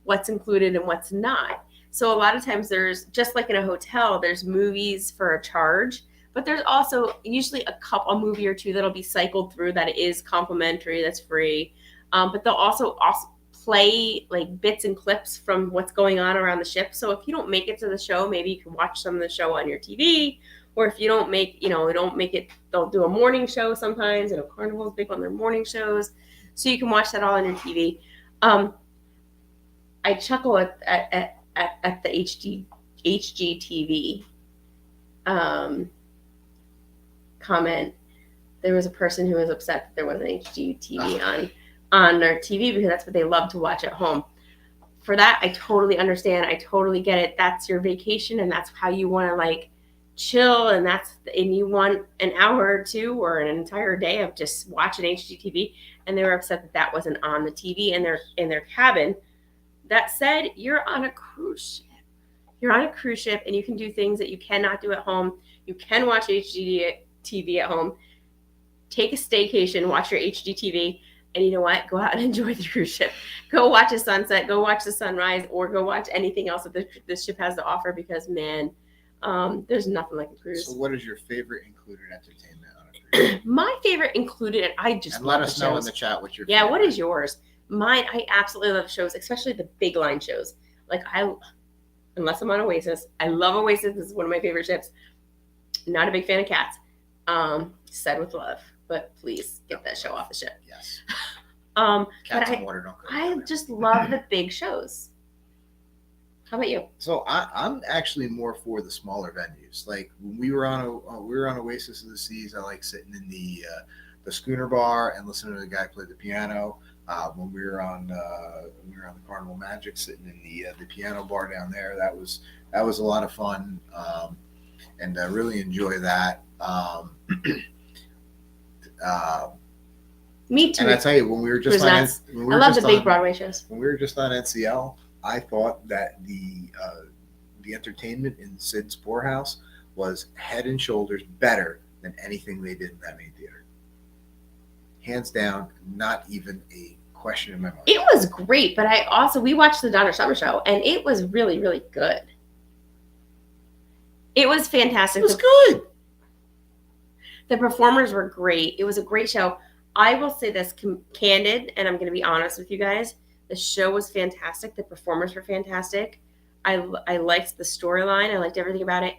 What's included and what's not? So a lot of times there's, just like in a hotel, there's movies for a charge, but there's also usually a movie or two that'll be cycled through that is complimentary, that's free. But they'll also play like bits and clips from what's going on around the ship. So if you don't make it to the show, maybe you can watch some of the show on your TV, or if you don't make, don't make it, they'll do a morning show sometimes. Carnival's big on their morning shows, so you can watch that all on your TV. I chuckle at the HGTV comment. There was a person who was upset that there wasn't HGTV on their TV because that's what they love to watch at home. For that, I totally understand. I totally get it. That's your vacation, and that's how you want to like chill, and you want an hour or two or an entire day of just watching HGTV. And they were upset that that wasn't on the TV in their cabin. That said, you're on a cruise ship. You're on a cruise ship, and you can do things that you cannot do at home. You can watch HGTV at home. Take a staycation, watch your HGTV. And you know what? Go out and enjoy the cruise ship. Go watch a sunset. Go watch the sunrise, or go watch anything else that this ship has to offer. Because man, there's nothing like a cruise. So, what is your favorite included entertainment on a cruise? My favorite included, and I just and let us know in the chat what your favorite. What is yours? Mine, I absolutely love shows, especially the big line shows. Like unless I'm on Oasis, I love Oasis. This is one of my favorite ships. Not a big fan of Cats. Said with love. But please get that show off the ship. Yes. Cats and water don't go I together. just love the big shows. How about you? So I'm actually more for the smaller venues. Like when we were on Oasis of the Seas, I like sitting in the schooner bar and listening to the guy play the piano. When we were on the Carnival Magic, sitting in the piano bar down there, that was a lot of fun, and I really enjoy that. Me too. And I tell you, when we were just I love the big Broadway shows. When we were just on NCL, I thought that the entertainment in Sid's Poorhouse was head and shoulders better than anything they did in that main theater. Hands down, not even a question in my mind. It was great, but we watched the Donna Summer show, and it was really, really good. It was fantastic. It was good. The performers were great. It was a great show. I will say this candid, and I'm going to be honest with you guys. The show was fantastic. The performers were fantastic. I liked the storyline. I liked everything about it,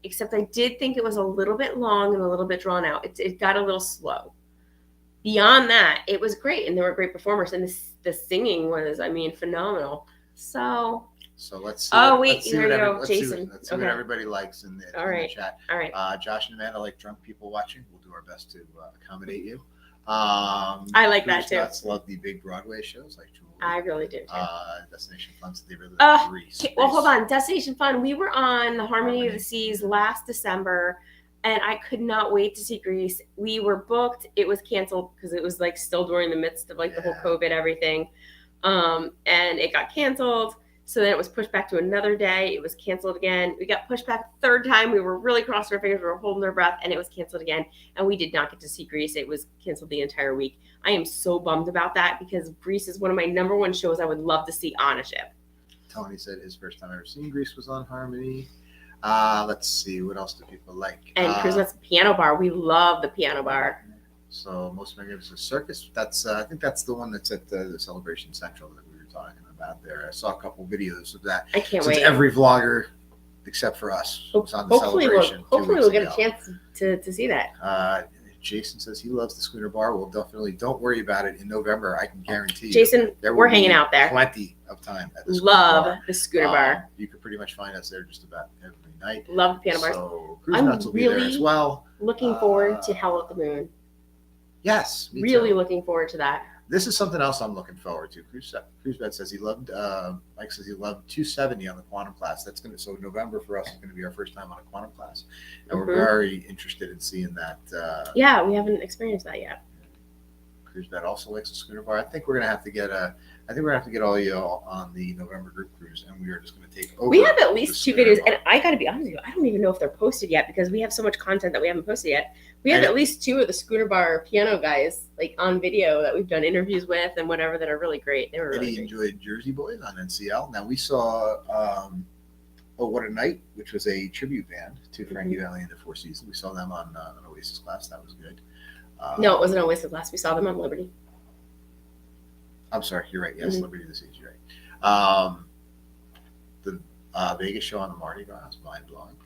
except I did think it was a little bit long and a little bit drawn out. It got a little slow. Beyond that, it was great, and there were great performers, and the singing was, phenomenal. So let's see. Jason. Let's see what everybody likes in the chat. All right. Josh and Amanda like drunk people watching. We'll do our best to accommodate you. I like that too. Nuts love the big Broadway shows like Julie. I really do too. Destination Fun, so they really like Grease. Well, hold on. Destination Fun. We were on the Harmony of the Seas last December, and I could not wait to see Grease. We were booked. It was canceled because it was like still during the midst of like the whole COVID everything, and it got canceled. So then it was pushed back to another day. It was canceled again. We got pushed back a third time. We were really crossing our fingers. We were holding our breath, and it was canceled again. And we did not get to see Grease. It was canceled the entire week. I am so bummed about that because Grease is one of my number one shows I would love to see on a ship. Tony said his first time ever seeing Grease was on Harmony. Let's see. What else do people like? And Cruise Nuts Piano Bar. We love the piano bar. So Most Magnificent Circus. That's I think that's the one that's at the Celebration Central that we were talking about there. I saw a couple videos of that. I can't wait. Every vlogger except for us was on the Celebration. Hopefully we'll get a chance to see that. Jason says he loves the Schooner Bar. Well, definitely don't worry about it. In November, I can guarantee Jason, we're hanging out there. Plenty of time at the Schooner Bar. The Schooner Bar. You could pretty much find us there just about every night. Love the piano bar. So Cruise Nuts will be there as well. Looking forward to Hell at the Moon. Yes, me really too. Looking forward to that. This is something else I'm looking forward to. Cruisebed says he loved. Mike says he loved 270 on the Quantum class. That's gonna November for us is gonna be our first time on a Quantum class, and we're very interested in seeing that. Yeah, we haven't experienced that yet. Cruisebed also likes the Schooner Bar. I think we're gonna have to get all y'all on the November group cruise, and we are just gonna take over. We have at least 2 videos, and I got to be honest with you, I don't even know if they're posted yet because we have so much content that we haven't posted yet. We have at least 2 of the Schooner Bar piano guys like on video that we've done interviews with and whatever that are really great. They were really great. Enjoyed Jersey Boys on NCL. Now we saw Oh What a Night, which was a tribute band to Frankie Valli and the Four Seasons. We saw them on an Oasis class. That was good. No, it wasn't Oasis class. We saw them on Liberty. I'm sorry, you're right. Yes, Liberty of the Seas, you're right. The Vegas show on the Mardi Gras, mind blowing.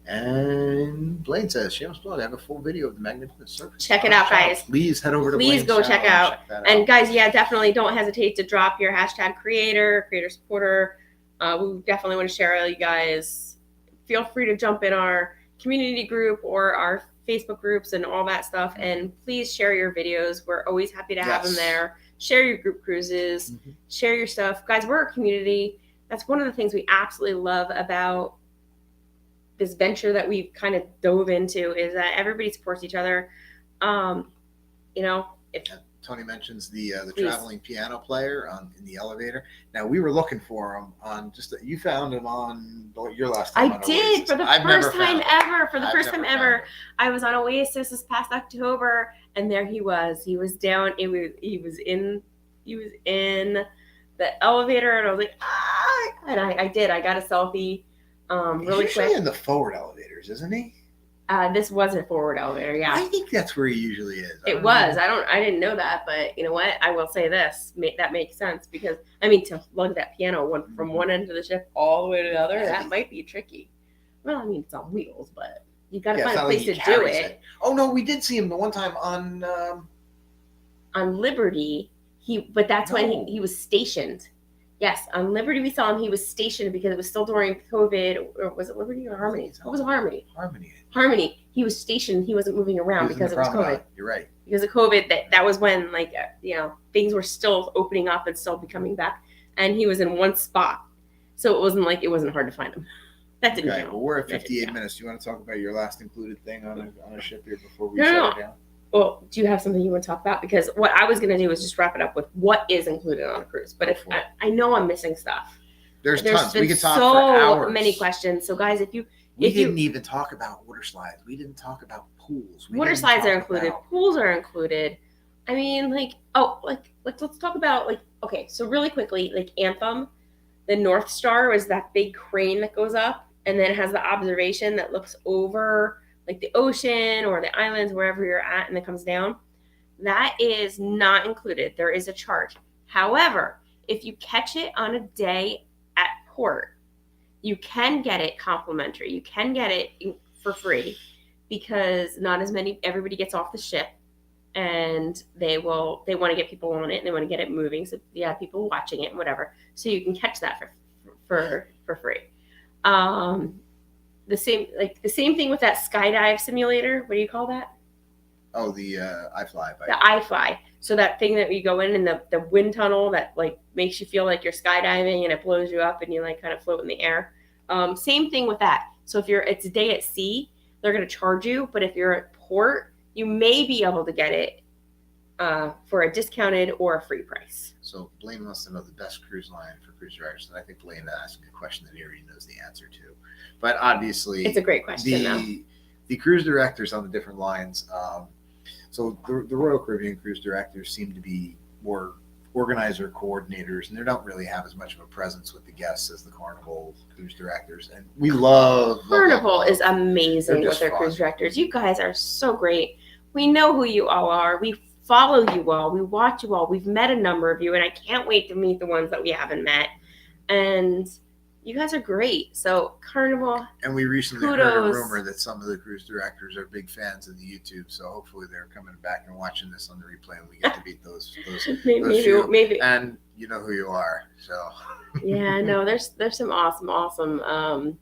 And Blaine says, shameless plug, I have a full video of the Magnificent Surface. Check it out, guys. Please head over to Please Blaine's go channel check out. check that And out. guys, yeah, definitely don't hesitate to drop your hashtag creator supporter. We definitely want to share all you guys. Feel free to jump in our community group or our Facebook groups and all that stuff. And please share your videos. We're always happy to have them there. Share your group cruises. Share your stuff. Guys, we're a community. That's one of the things we absolutely love about this venture that we've kind of dove into, is that everybody supports each other. If Tony mentions the traveling piano player in the elevator. Now, we were looking for him on you found him on your last time. I did for the first time ever. For the first time ever, I was on Oasis this past October, and there he was. He was down. He was in the elevator, and I was like, ah! And I did. I got a selfie. Really He's usually quick. in the forward elevators, isn't he? This wasn't forward elevator. Yeah, I think that's where he usually is. it was. I didn't know that, but you know what? I will say this. That makes sense, because to lug that piano from one end of the ship all the way to the other, that might be tricky. Well, it's on wheels, but you got to find a place to do it. Oh no, we did see him the one time on Liberty. But that's when he was stationed. Yes, on Liberty we saw him. He was stationed because it was still during COVID. Or was it Liberty or Harmony? What was Harmony? Harmony. He was stationed. He wasn't moving around because it was COVID. You're right. Because of COVID, that was when things were still opening up and still becoming back, and he was in one spot, so it wasn't hard to find him. That didn't count. Well, we're at 58 minutes. Do you want to talk about your last included thing on a ship here before we shut it down? Well, do you have something you want to talk about? Because what I was going to do is just wrap it up with what is included on a cruise. But if I know I'm missing stuff. There's tons. We could talk for hours. So many questions. So guys, we didn't even talk about water slides. We didn't talk about pools. Water slides are included. Pools are included. Let's talk about okay. So really quickly, Anthem, the North Star was that big crane that goes up, and then it has the observation that looks over the ocean or the islands, wherever you're at, and it comes down. That is not included. There is a charge. However, if you catch it on a day at port, you can get it complimentary. You can get it for free, because everybody gets off the ship, and they want to get people on it, and they want to get it moving. So you have people watching it and whatever. So you can catch that for free. The same thing with that skydive simulator. What do you call that? Oh, the iFly. The iFly. So that thing that you go in the wind tunnel that makes you feel like you're skydiving, and it blows you up, and you kind of float in the air. Same thing with that. So if it's a day at sea, they're going to charge you. But if you're at port, you may be able to get it for a discounted or a free price. So Blaine wants to know the best cruise line for cruise directors, and I think Blaine asked a question that he already knows the answer to. But obviously, it's a great question. The cruise directors on the different lines. So the Royal Caribbean cruise directors seem to be more organizer coordinators, and they don't really have as much of a presence with the guests as the Carnival cruise directors. And we love Carnival is amazing with their cruise directors. You guys are so great. We know who you all are. We follow you all. We watch you all. We've met a number of you, and I can't wait to meet the ones that we haven't met. And you guys are great. So Carnival. And we recently heard a rumor that some of the cruise directors are big fans of the YouTube. So hopefully they're coming back and watching this on the replay, and we get to meet those maybe. And you know who you are. So yeah, no, there's some awesome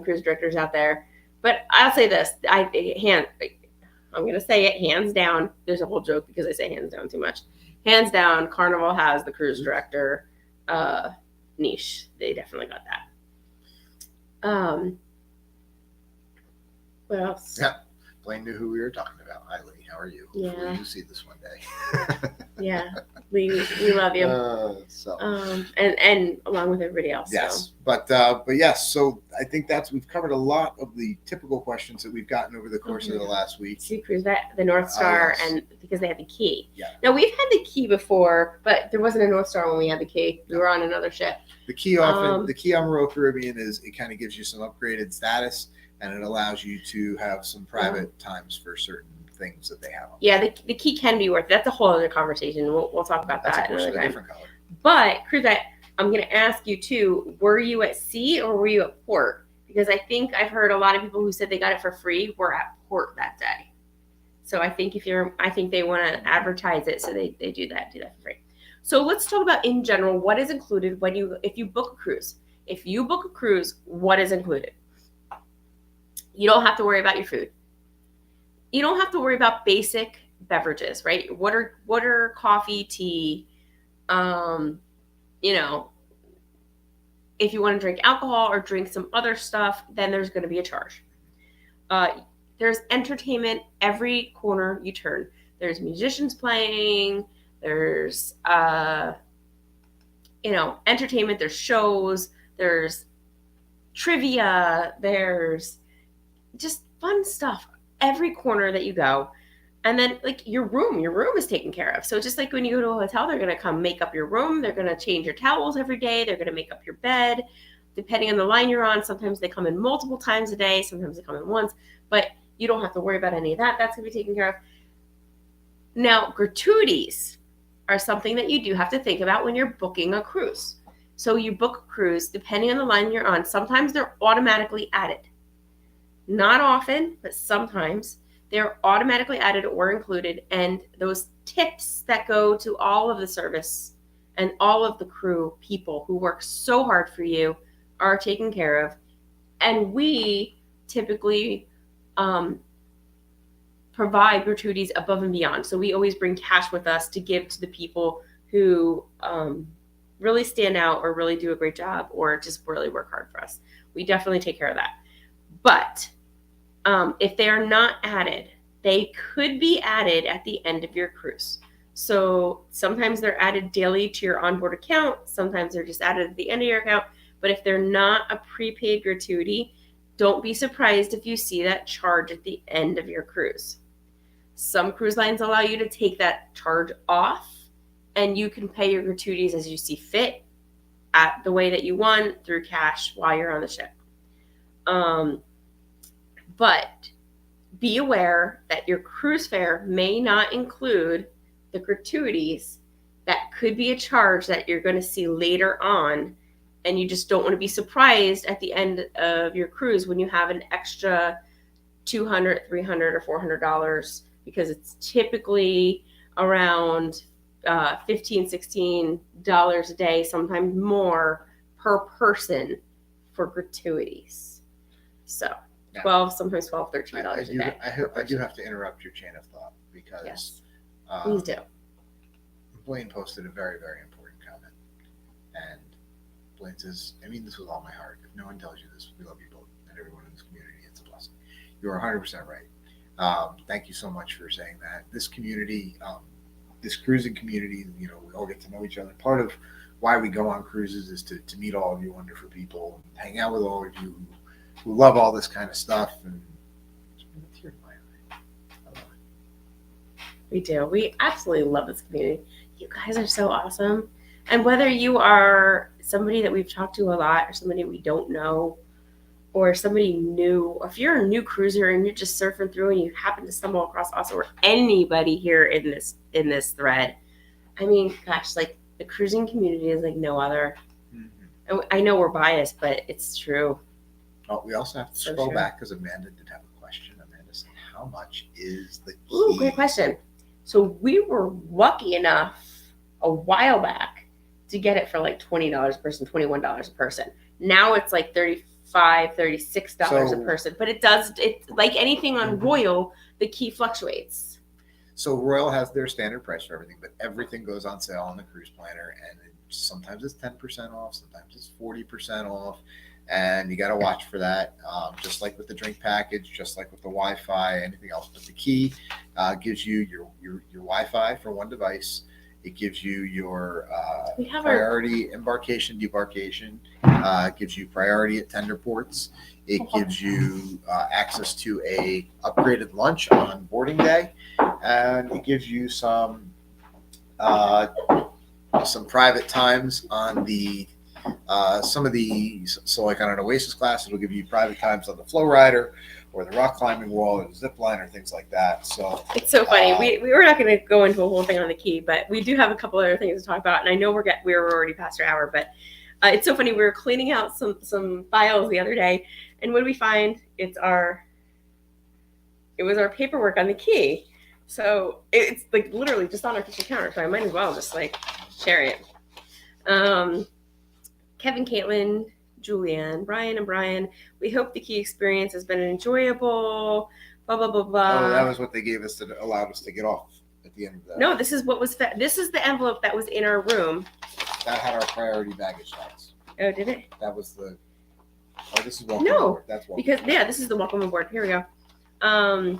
cruise directors out there. But I'll say this: I'm gonna say it hands down. There's a whole joke because I say hands down too much. Hands down, Carnival has the cruise director niche. They definitely got that. What else? Yeah, Blaine knew who we were talking about. Hi, Lee. How are you? Yeah. Hopefully you see this one day. Yeah, we love you. And along with everybody else. Yes, so. But yes. So I think we've covered a lot of the typical questions that we've gotten over the course of the last week. Sea Cruise, the North Star, yes. And because they had the key. Yeah. Now we've had the key before, but there wasn't a North Star when we had the key. We were on another ship. The key on Royal Caribbean it kind of gives you some upgraded status, and it allows you to have some private times for certain things that they have. Yeah, the key can be worth it. That's a whole other conversation. We'll talk about that another time. Different color. But Cruz, I'm going to ask you too. Were you at sea or were you at port? because I think I've heard a lot of people who said they got it for free were at port that day. So I think I think they want to advertise it, so they do that for free. So let's talk about in general what is included if you book a cruise. If you book a cruise, what is included? You don't have to worry about your food. You don't have to worry about basic beverages, right? Water, coffee, tea. You know, if you want to drink alcohol or drink some other stuff, then there's going to be a charge. There's entertainment every corner you turn. There's musicians playing. There's, entertainment. There's shows. There's trivia. There's just fun stuff every corner that you go. And then, like, your room is taken care of. So just like when you go to a hotel, they're going to come make up your room. They're going to change your towels every day. They're going to make up your bed. Depending on the line you're on, sometimes they come in multiple times a day. Sometimes they come in once. But you don't have to worry about any of that. That's going to be taken care of. Now, gratuities are something that you do have to think about when you're booking a cruise. So you book a cruise, depending on the line you're on. Sometimes they're automatically added. Not often, but sometimes they're automatically added or included. And those tips that go to all of the service and all of the crew people who work so hard for you are taken care of. And we typically provide gratuities above and beyond. So we always bring cash with us to give to the people who really stand out or really do a great job or just really work hard for us. We definitely take care of that. But if they are not added, they could be added at the end of your cruise. So sometimes they're added daily to your onboard account. Sometimes they're just added at the end of your account. But if they're not a prepaid gratuity, don't be surprised if you see that charge at the end of your cruise. Some cruise lines allow you to take that charge off, and you can pay your gratuities as you see fit at the way that you want through cash while you're on the ship. But be aware that your cruise fare may not include the gratuities. That could be a charge that you're going to see later on. And you just don't want to be surprised at the end of your cruise when you have an extra $200, $300, or $400, because it's typically around $15, $16 a day, sometimes more per person for gratuities. So 12, sometimes $12, $13 a day. I do have to interrupt your chain of thought because yes, please do. Blaine posted a very, very important comment. And Blaine says, I mean this with all my heart. If no one tells you this, we love you both and everyone in this community. It's a blessing. You're 100% right. Thank you so much for saying that. This community, this cruising community, we all get to know each other. Part of why we go on cruises is to meet all of you wonderful people, and hang out with all of you who love all this kind of stuff. And it's been a tear in my eye. I love it. We do. We absolutely love this community. You guys are so awesome. And whether you are somebody that we've talked to a lot or somebody we don't know or somebody new, or if you're a new cruiser and you're just surfing through and you happen to stumble across us or anybody here in this thread, I mean, gosh, like the cruising community is like no other. Mm-hmm. I know we're biased, but it's true. Oh, we also have to scroll back because Amanda did have a question. Amanda said, how much is the key? Ooh, great question. So we were lucky enough a while back to get it for like $20 a person, $21 a person. Now it's like $35, $36 a person. But it's like anything on Royal, the key fluctuates. So Royal has their standard price for everything, but everything goes on sale on the cruise planner, and sometimes it's 10% off, sometimes it's 40% off, and you got to watch for that. Just like with the drink package, just like with the Wi-Fi, anything else. But the key gives you your Wi-Fi for one device. It gives you your priority embarkation, debarkation. It gives you priority at tender ports. It gives you access to a upgraded lunch on boarding day, and it gives you some private times on the so like on an Oasis class, it'll give you private times on the flow rider or the rock climbing wall or the zip line or things like that. So it's so funny. We were not going to go into a whole thing on the key, but we do have a couple other things to talk about. And I know we were already past our hour, but it's so funny. We were cleaning out some files the other day, And what do we find? It was our paperwork on the key. So it's like literally just on our kitchen counter. So I might as well just like share it. Kevin, Caitlin, Julianne, Brian, and Brian. We hope the key experience has been enjoyable. Blah blah blah blah. Oh, that was what they gave us that allowed us to get off at the end of that. No, this is what was. This is the envelope that was in our room. That had our priority baggage tags. Oh, did it? That was the. Oh, this is welcome No, aboard. That's welcome. Because this is the welcome aboard. Here we go.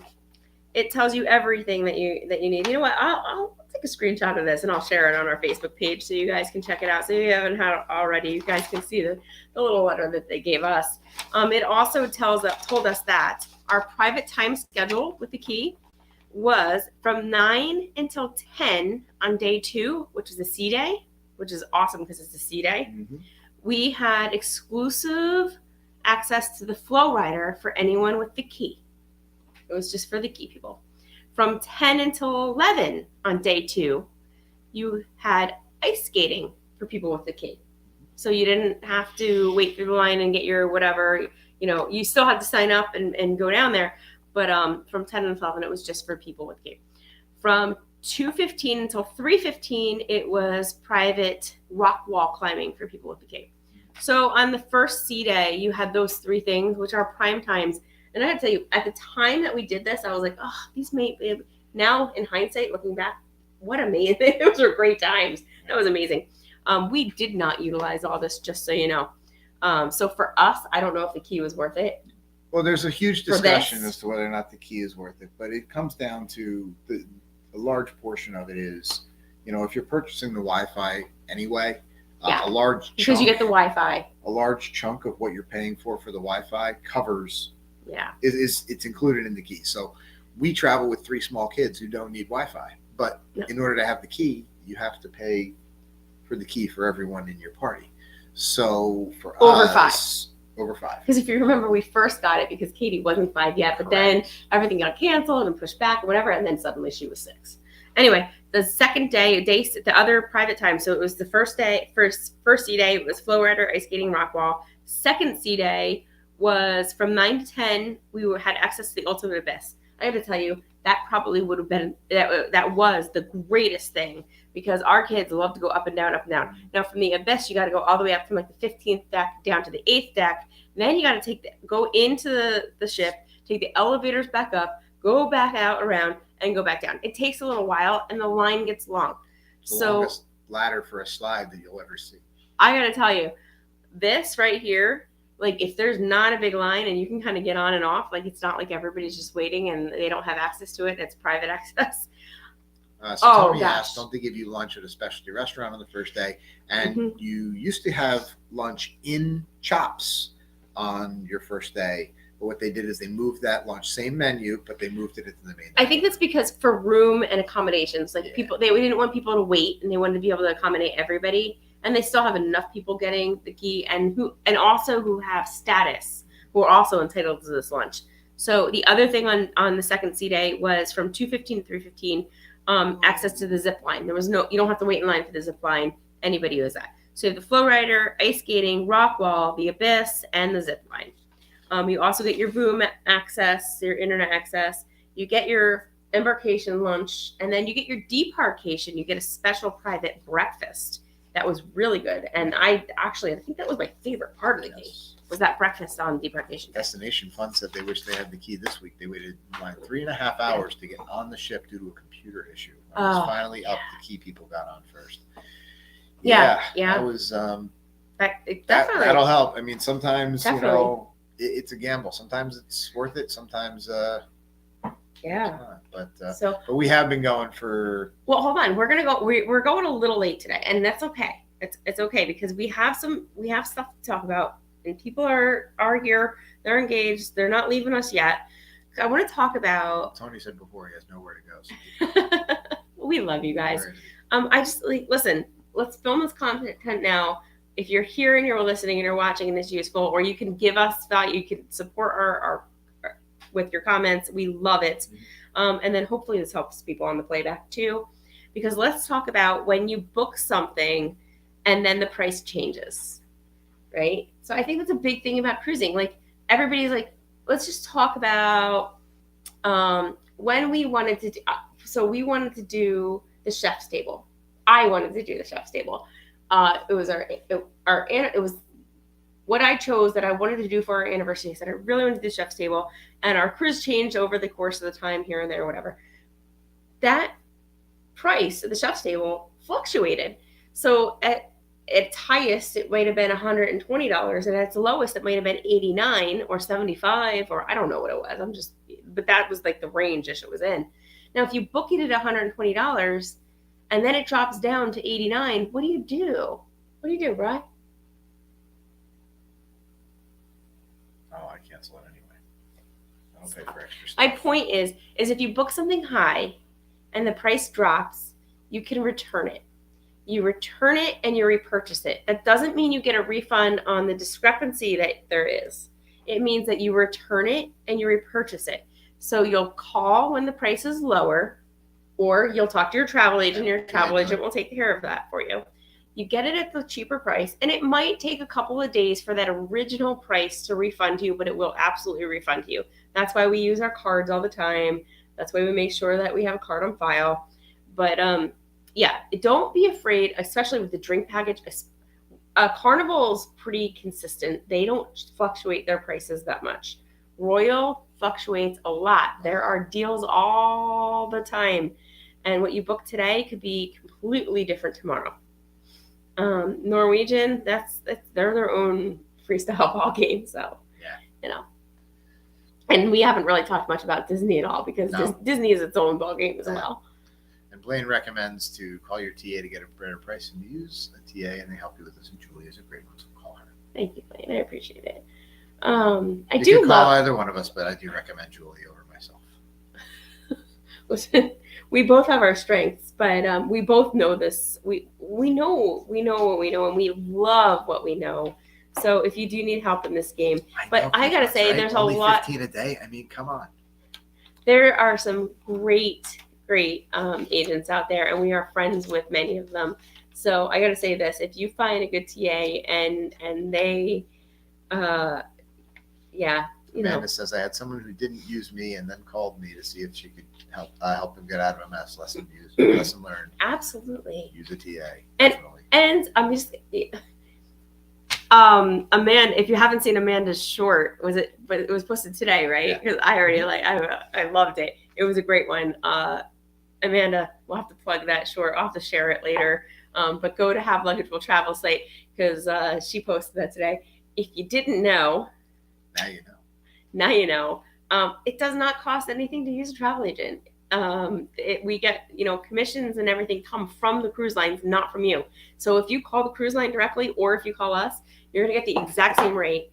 It tells you everything that you need. You know what? I'll take a screenshot of this and I'll share it on our Facebook page so you guys can check it out. So if you haven't had it already, you guys can see the little letter that they gave us. It also told us that our private time schedule with the key was from 9 until 10 on day 2, which is a C day, which is awesome because it's a C day. Mm-hmm. We had exclusive access to the flow rider for anyone with the key. It was just for the key people. From 10 until 11 on day 2, you had ice skating for people with the key. So you didn't have to wait through the line and get your whatever, you still had to sign up and go down there. But from 10 until 11, it was just for people with key. From 2:15 until 3:15, it was private rock wall climbing for people with the key. So on the first C day, you had those 3 things, which are prime times. And I have to tell you, at the time that we did this, I was like, oh, these may be, now in hindsight, looking back, what amazing. Those were great times. That was amazing. We did not utilize all this, just so you know. So for us, I don't know if the key was worth it. Well, there's a huge discussion as to whether or not the key is worth it, but it comes down to a large portion of it is, if you're purchasing the Wi-Fi anyway, a large chunk, because you get the Wi-Fi. A large chunk of what you're paying for the Wi-Fi covers. Yeah, it's included in the key. So we travel with 3 small kids who don't need Wi-Fi, but in order to have the key, you have to pay for the key for everyone in your party. So for us, over 5. Because if you remember, we first got it because Katie wasn't 5 yet, but then everything got canceled and pushed back or whatever, and then suddenly she was 6. Anyway, the second day, the other private time. So it was the first C day. It was flow rider, ice skating, rock wall. Second C day was from 9 to 10. We had access to the ultimate abyss. I have to tell you, that probably would have been that was the greatest thing because our kids love to go up and down, up and down. Now from the abyss, you got to go all the way up from like the 15th deck down to the 8th deck. And then you got to go into the ship, take the elevators back up, go back out around, and go back down. It takes a little while, and the line gets long. The longest ladder for a slide that you'll ever see. I got to tell you, this right here, like if there's not a big line and you can kind of get on and off, like it's not like everybody's just waiting and they don't have access to it. It's private access. Tony asked, don't they give you lunch at a specialty restaurant on the first day? And you used to have lunch in Chops on your first day. But what they did is they moved that lunch, same menu, but they moved it into the main menu. I think that's because for room and accommodations, like people, we didn't want people to wait and they wanted to be able to accommodate everybody. And they still have enough people getting the key and also who have status who are also entitled to this lunch. So the other thing on the second C day was from 2:15 to 3:15, access to the zip line. You don't have to wait in line for the zip line. Anybody who has that. So you have the flow rider, ice skating, rock wall, the abyss, and the zip line. You also get your boom access, your internet access. You get your embarkation lunch, and then you get your debarkation. You get a special private breakfast. That was really good. And I think that was my favorite part of the game, was that breakfast on debarkation. Destination Fun said they wish they had the key this week. They waited 3.5 hours to get on the ship due to a computer issue. It was finally up. The key people got on first. Yeah. That was that'll help. I mean, sometimes it's a gamble. Sometimes it's worth it. Sometimes but we have been going for. Well, hold on. We're going a little late today, and that's okay. It's okay because we have stuff to talk about, and people are here. They're engaged. They're not leaving us yet. I want to talk about. Tony said before he has nowhere to go. So we love you guys. I just listen. Let's film this content now. If you're here and you're listening and you're watching and it's useful, or you can give us value, you can support our with your comments. We love it. And then hopefully this helps people on the playback too, because let's talk about when you book something and then the price changes, right? So I think that's a big thing about cruising. Like everybody's like, let's just talk about when we wanted to do, so we wanted to do the chef's table. I wanted to do the chef's table. It was it was what I chose that I wanted to do for our anniversary. I said I really wanted to do the chef's table, and our cruise changed over the course of the time here and there, whatever. That price at the chef's table fluctuated. So at its highest, it might have been $120, and at its lowest, it might have been 89 or 75, or I don't know what it was. But that was like the range that it was in. Now, if you book it at $120 and then it drops down to 89, what do you do? What do you do, Brian? Oh, I cancel it anyway. I don't pay for extra stuff. My point is if you book something high and the price drops, you can return it. You return it and you repurchase it. That doesn't mean you get a refund on the discrepancy that there is. It means that you return it and you repurchase it. So you'll call when the price is lower, or you'll talk to your travel agent. Your travel agent will take care of that for you. You get it at the cheaper price, and it might take a couple of days for that original price to refund you, but it will absolutely refund you. That's why we use our cards all the time. That's why we make sure that we have a card on file. But yeah, don't be afraid, especially with the drink package. Carnival's pretty consistent. They don't fluctuate their prices that much. Royal fluctuates a lot. There are deals all the time. And what you book today could be completely different tomorrow. Norwegian, they're their own freestyle ball game. So, yeah, you know. And we haven't really talked much about Disney at all, because Disney is its own ball game as well. And Blaine recommends to call your TA to get a better price and use a TA, and they help you with this. And Julie is a great one, so call her. Thank you, Blaine. I appreciate it. You can call either one of us, but I do recommend Julie over myself. Listen, we both have our strengths, but we both know this. We know what we know, and we love what we know. So if you do need help in this game, I gotta say, right? There's only a lot. 15 a day. I mean, come on. There are some great agents out there, and we are friends with many of them. So I gotta say this: if you find a good TA and they, yeah. Amanda says, I had someone who didn't use me and then called me to see if she could help him get out of a mess. Lesson learned. Absolutely. Use a TA. And I'm just, Amanda, if you haven't seen Amanda's short, but it was posted today, right? Because I already I loved it. It was a great one. Amanda, we'll have to plug that short. I'll have to share it later. But go to Have Luggage Will Travel site, because she posted that today. If you didn't know, now you know. Now you know. It does not cost anything to use a travel agent. We get, commissions and everything come from the cruise lines, not from you. So if you call the cruise line directly, or if you call us, you're going to get the exact same rate.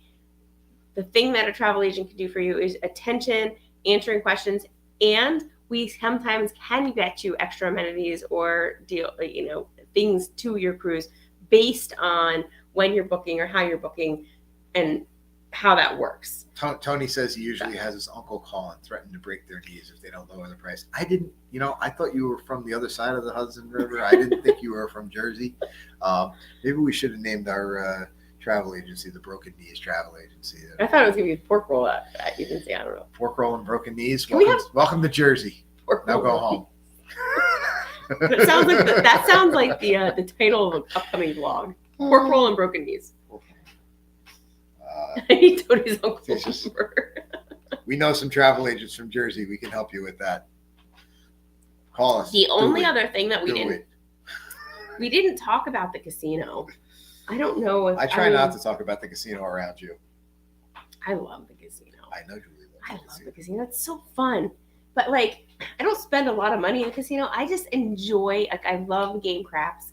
The thing that a travel agent can do for you is attention, answering questions, and we sometimes can get you extra amenities or things to your cruise based on when you're booking or how you're booking and how that works. Tony says he usually has his uncle call and threaten to break their knees if they don't lower the price. I didn't, I thought you were from the other side of the Hudson River. I didn't think you were from Jersey. Maybe we should have named our travel agency the Broken Knees Travel Agency. I thought it was going to be Pork Roll Agency. I don't know. Pork Roll and Broken Knees. Welcome to Jersey. Now go home. That sounds like the title of an upcoming vlog. Pork Roll and Broken Knees. I need Tony's uncle number. We know some travel agents from Jersey. We can help you with that. Call us. The only other thing that we didn't talk about the casino. I don't know if I try not to talk about the casino around you. I love the casino. I know Julie loves the casino. It's so fun. But I don't spend a lot of money in the casino. I just enjoy, I love game craps.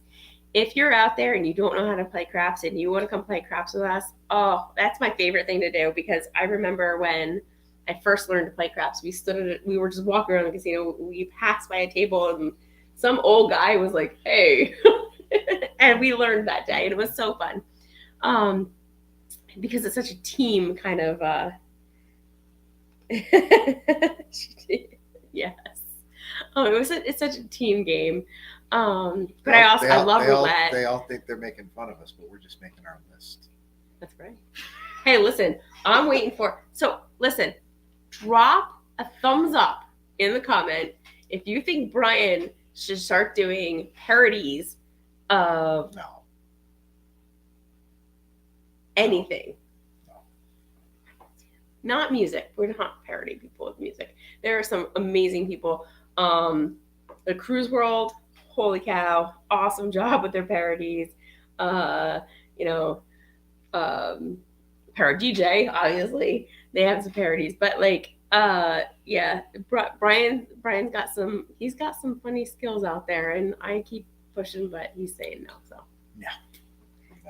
If you're out there and you don't know how to play craps and you want to come play craps with us, that's my favorite thing to do, because I remember when I first learned to play craps, we were just walking around the casino. We passed by a table and some old guy was like, hey, and we learned that day, and it was so fun. Because it's such a team kind of, yes. It's such a team game. But I love roulette. They all think they're making fun of us, but we're just making our list. That's right. Hey, listen, I'm waiting for. So listen, drop a thumbs up in the comment if you think Brian should start doing parodies of No. anything. No. Not music. We're not parody people of music. There are some amazing people. The Cruise World, holy cow, awesome job with their parodies. You know, Para DJ, obviously, they have some parodies, but like, yeah, Brian's got some. He's got some funny skills out there, and I keep pushing, but he's saying no. So Yeah.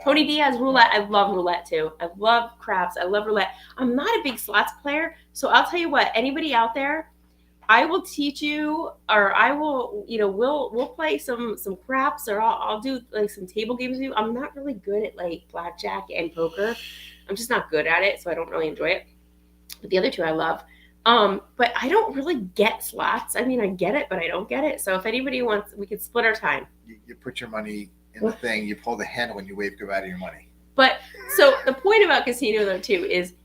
Tony Diaz roulette. I love roulette too. I love craps. I love roulette. I'm not a big slots player, so I'll tell you what. Anybody out there, I will teach you, or I will, we'll play some craps, or I'll do like some table games with you. I'm not really good at like blackjack and poker. I'm just not good at it, so I don't really enjoy it. But the other two I love. But I don't really get slots. I mean, I get it, but I don't get it. So if anybody wants, we could split our time. You put your money in the thing, you pull the handle, and you wave goodbye to your money. But so the point about casino though too is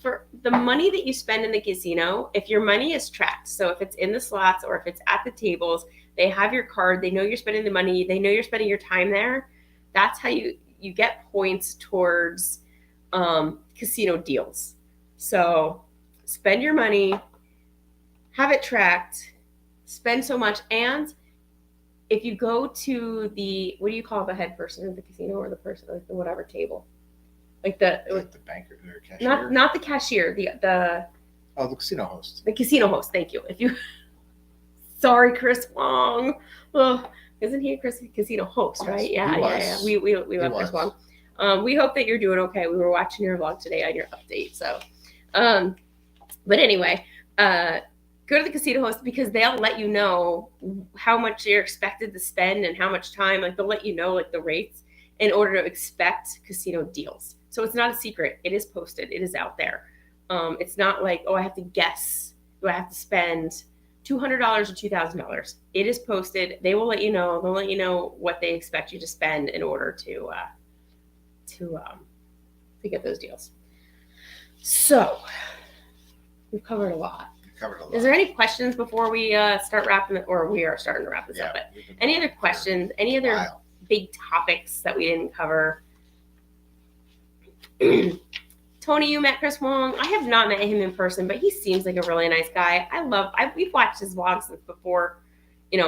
for the money that you spend in the casino, if your money is tracked, so if it's in the slots or if it's at the tables, they have your card, they know you're spending the money, they know you're spending your time there. That's how you get points towards casino deals. So spend your money, have it tracked, spend so much, and if you go to the, what do you call the head person of the casino, or the person like the whatever table, like the banker or cashier? not the cashier, the the casino host. The casino host. Thank you. Sorry, Chris Wong. Oh, isn't he a casino host, right? Yeah. We love Chris Wong. We hope that you're doing okay. We were watching your vlog today on your update. So, but anyway, go to the casino host because they'll let you know how much you're expected to spend and how much time. Like they'll let you know like the rates in order to expect casino deals. So it's not a secret. It is posted. It is out there. It's not like, oh, I have to guess. Do I have to spend $200 or $2,000? It is posted. They will let you know. They'll let you know what they expect you to spend in order to get those deals. So we've covered a lot. Is there any questions before we start wrapping it, or we are starting to wrap this up? But any other questions? Any other big topics that we didn't cover? Tony, you met Chris Wong. I have not met him in person, but he seems like a really nice guy. We've watched his vlogs since before,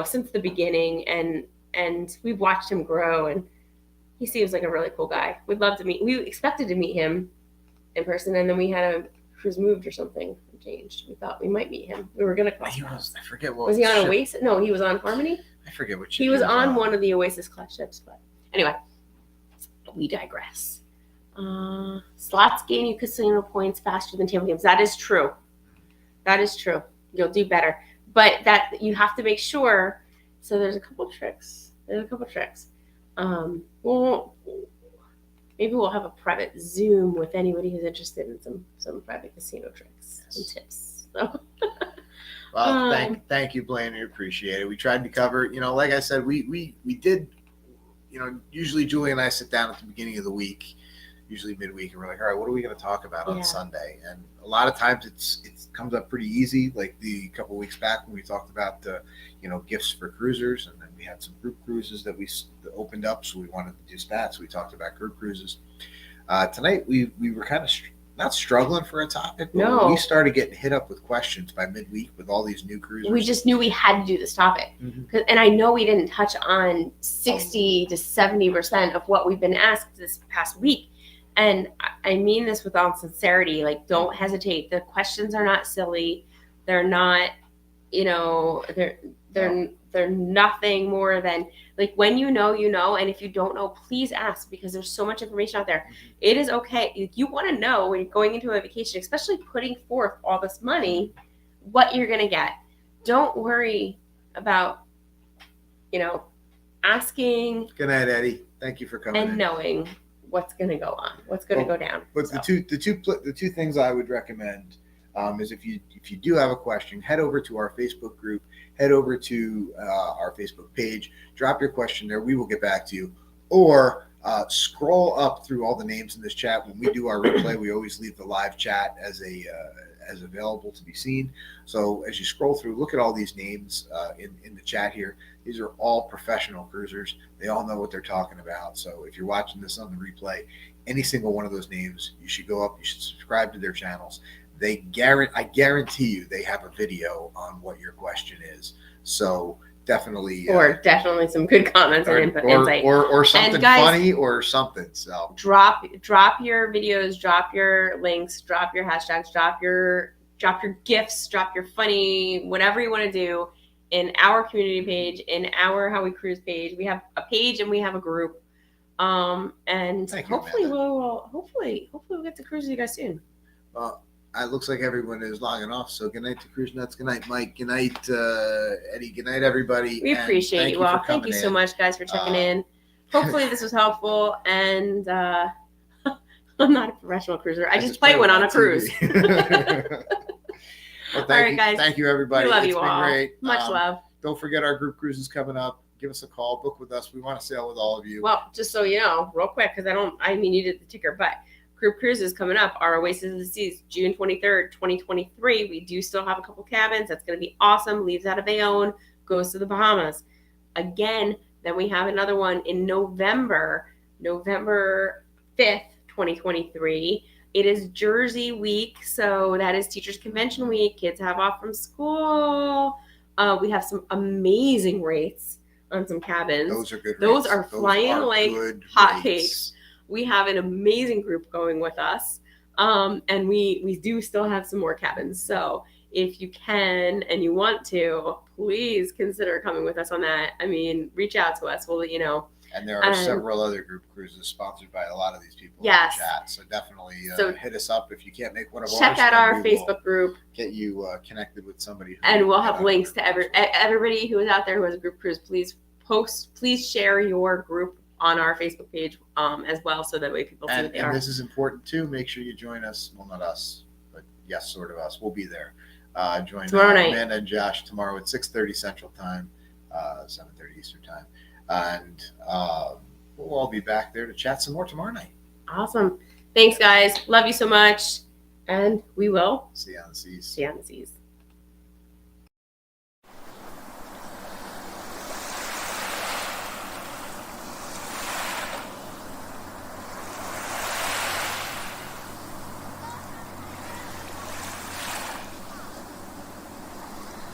since the beginning, and we've watched him grow, and he seems like a really cool guy. We'd love to meet. We expected to meet him in person, and then we had a cruise moved or something, changed. We thought we might meet him. We were gonna cross. I forget what was he on Oasis? No, he was on Harmony. I forget what he was on one of the Oasis class ships. But anyway, we digress. Slots gain you casino points faster than table games. That is true. You'll do better, but that you have to make sure. So there's a couple tricks. Maybe we'll have a private Zoom with anybody who's interested in some private casino tricks and tips. So. Well, thank you, Blaine. We appreciate it. We tried to cover, like I said, we did, usually Julie and I sit down at the beginning of the week, usually midweek, and we're like, all right, what are we going to talk about on Sunday? And a lot of times it comes up pretty easy, like the couple of weeks back when we talked about the, gifts for cruisers, and then we had some group cruises that we opened up, so we wanted to do that, so we talked about group cruises. Tonight we were kind of not struggling for a topic, but we started getting hit up with questions by midweek with all these new cruisers. We just knew we had to do this topic. Mm-hmm. And I know we didn't touch on 60 to 70% of what we've been asked this past week. And I mean this with all sincerity. Like, don't hesitate. The questions are not silly. They're not, they're nothing more than, like, when you know, and if you don't know, please ask, because there's so much information out there. Mm-hmm. It is okay. If you want to know when you're going into a vacation, especially putting forth all this money, what you're going to get. Don't worry about, asking. Good night, Eddie. Thank you for coming and knowing what's going to go on, what's going to go down. But so. the two things I would recommend is if you do have a question, head over to our Facebook group, head over to our Facebook page, drop your question there. We will get back to you. Or Scroll up through all the names in this chat. When we do our replay, we always leave the live chat as available to be seen. So as you scroll through, look at all these names in the chat here. These are all professional cruisers. They all know what they're talking about. So if you're watching this on the replay, any single one of those names, you should go up, you should subscribe to their channels. I guarantee you they have a video on what your question is. So definitely, or definitely some good comments and insight, or something guys, funny or something. So drop your videos, drop your links, drop your hashtags, drop your gifts, drop your funny, whatever you want to do in our community page, in our How We Cruise page. We have a page and we have a group. And hopefully we'll get to cruise with you guys soon. Well, it looks like everyone is logging off. So good night to Cruise Nuts. Good night, Mike. Good night, Eddie. Good night, everybody. We appreciate you all. Thank you so much, guys, for checking in. Hopefully this was helpful. And I'm not a professional cruiser. I just play one on a cruise. Well, all right, guys. Thank you, everybody. We love it's you been all. Great. Much love. Don't forget our group cruise is coming up. Give us a call. Book with us. We want to sail with all of you. Well, just so you know, real quick, because you did the ticker, but group cruises coming up. Our Oasis of the Seas, June 23rd, 2023. We do still have a couple cabins. That's going to be awesome. Leaves out of Bayonne, goes to the Bahamas. Again, then we have another one in November 5th, 2023. It is Jersey week, so that is Teachers Convention week. Kids have off from school. We have some amazing rates on some cabins. Those are good. Those are flying like hotcakes. We have an amazing group going with us, and we do still have some more cabins. So if you can and you want to, please consider coming with us on that. I mean, reach out to us. We'll let you know. And there are several other group cruises sponsored by a lot of these people yes. in the chat. So definitely hit us up if you can't make one of ours. Check out our Facebook group. Get you connected with somebody. And we'll have links to everybody who is out there who has a group cruise. Please share your group on our Facebook page as well, so that way people see what they are. And this is important too. Make sure you join us. Well, not us, but yes, sort of us. We'll be there. Join tomorrow night. Amanda and Josh tomorrow at 6:30 Central Time, 7:30 Eastern Time. And we'll all be back there to chat some more tomorrow night. Awesome. Thanks, guys. Love you so much. And we will see you on the seas. See you on the seas.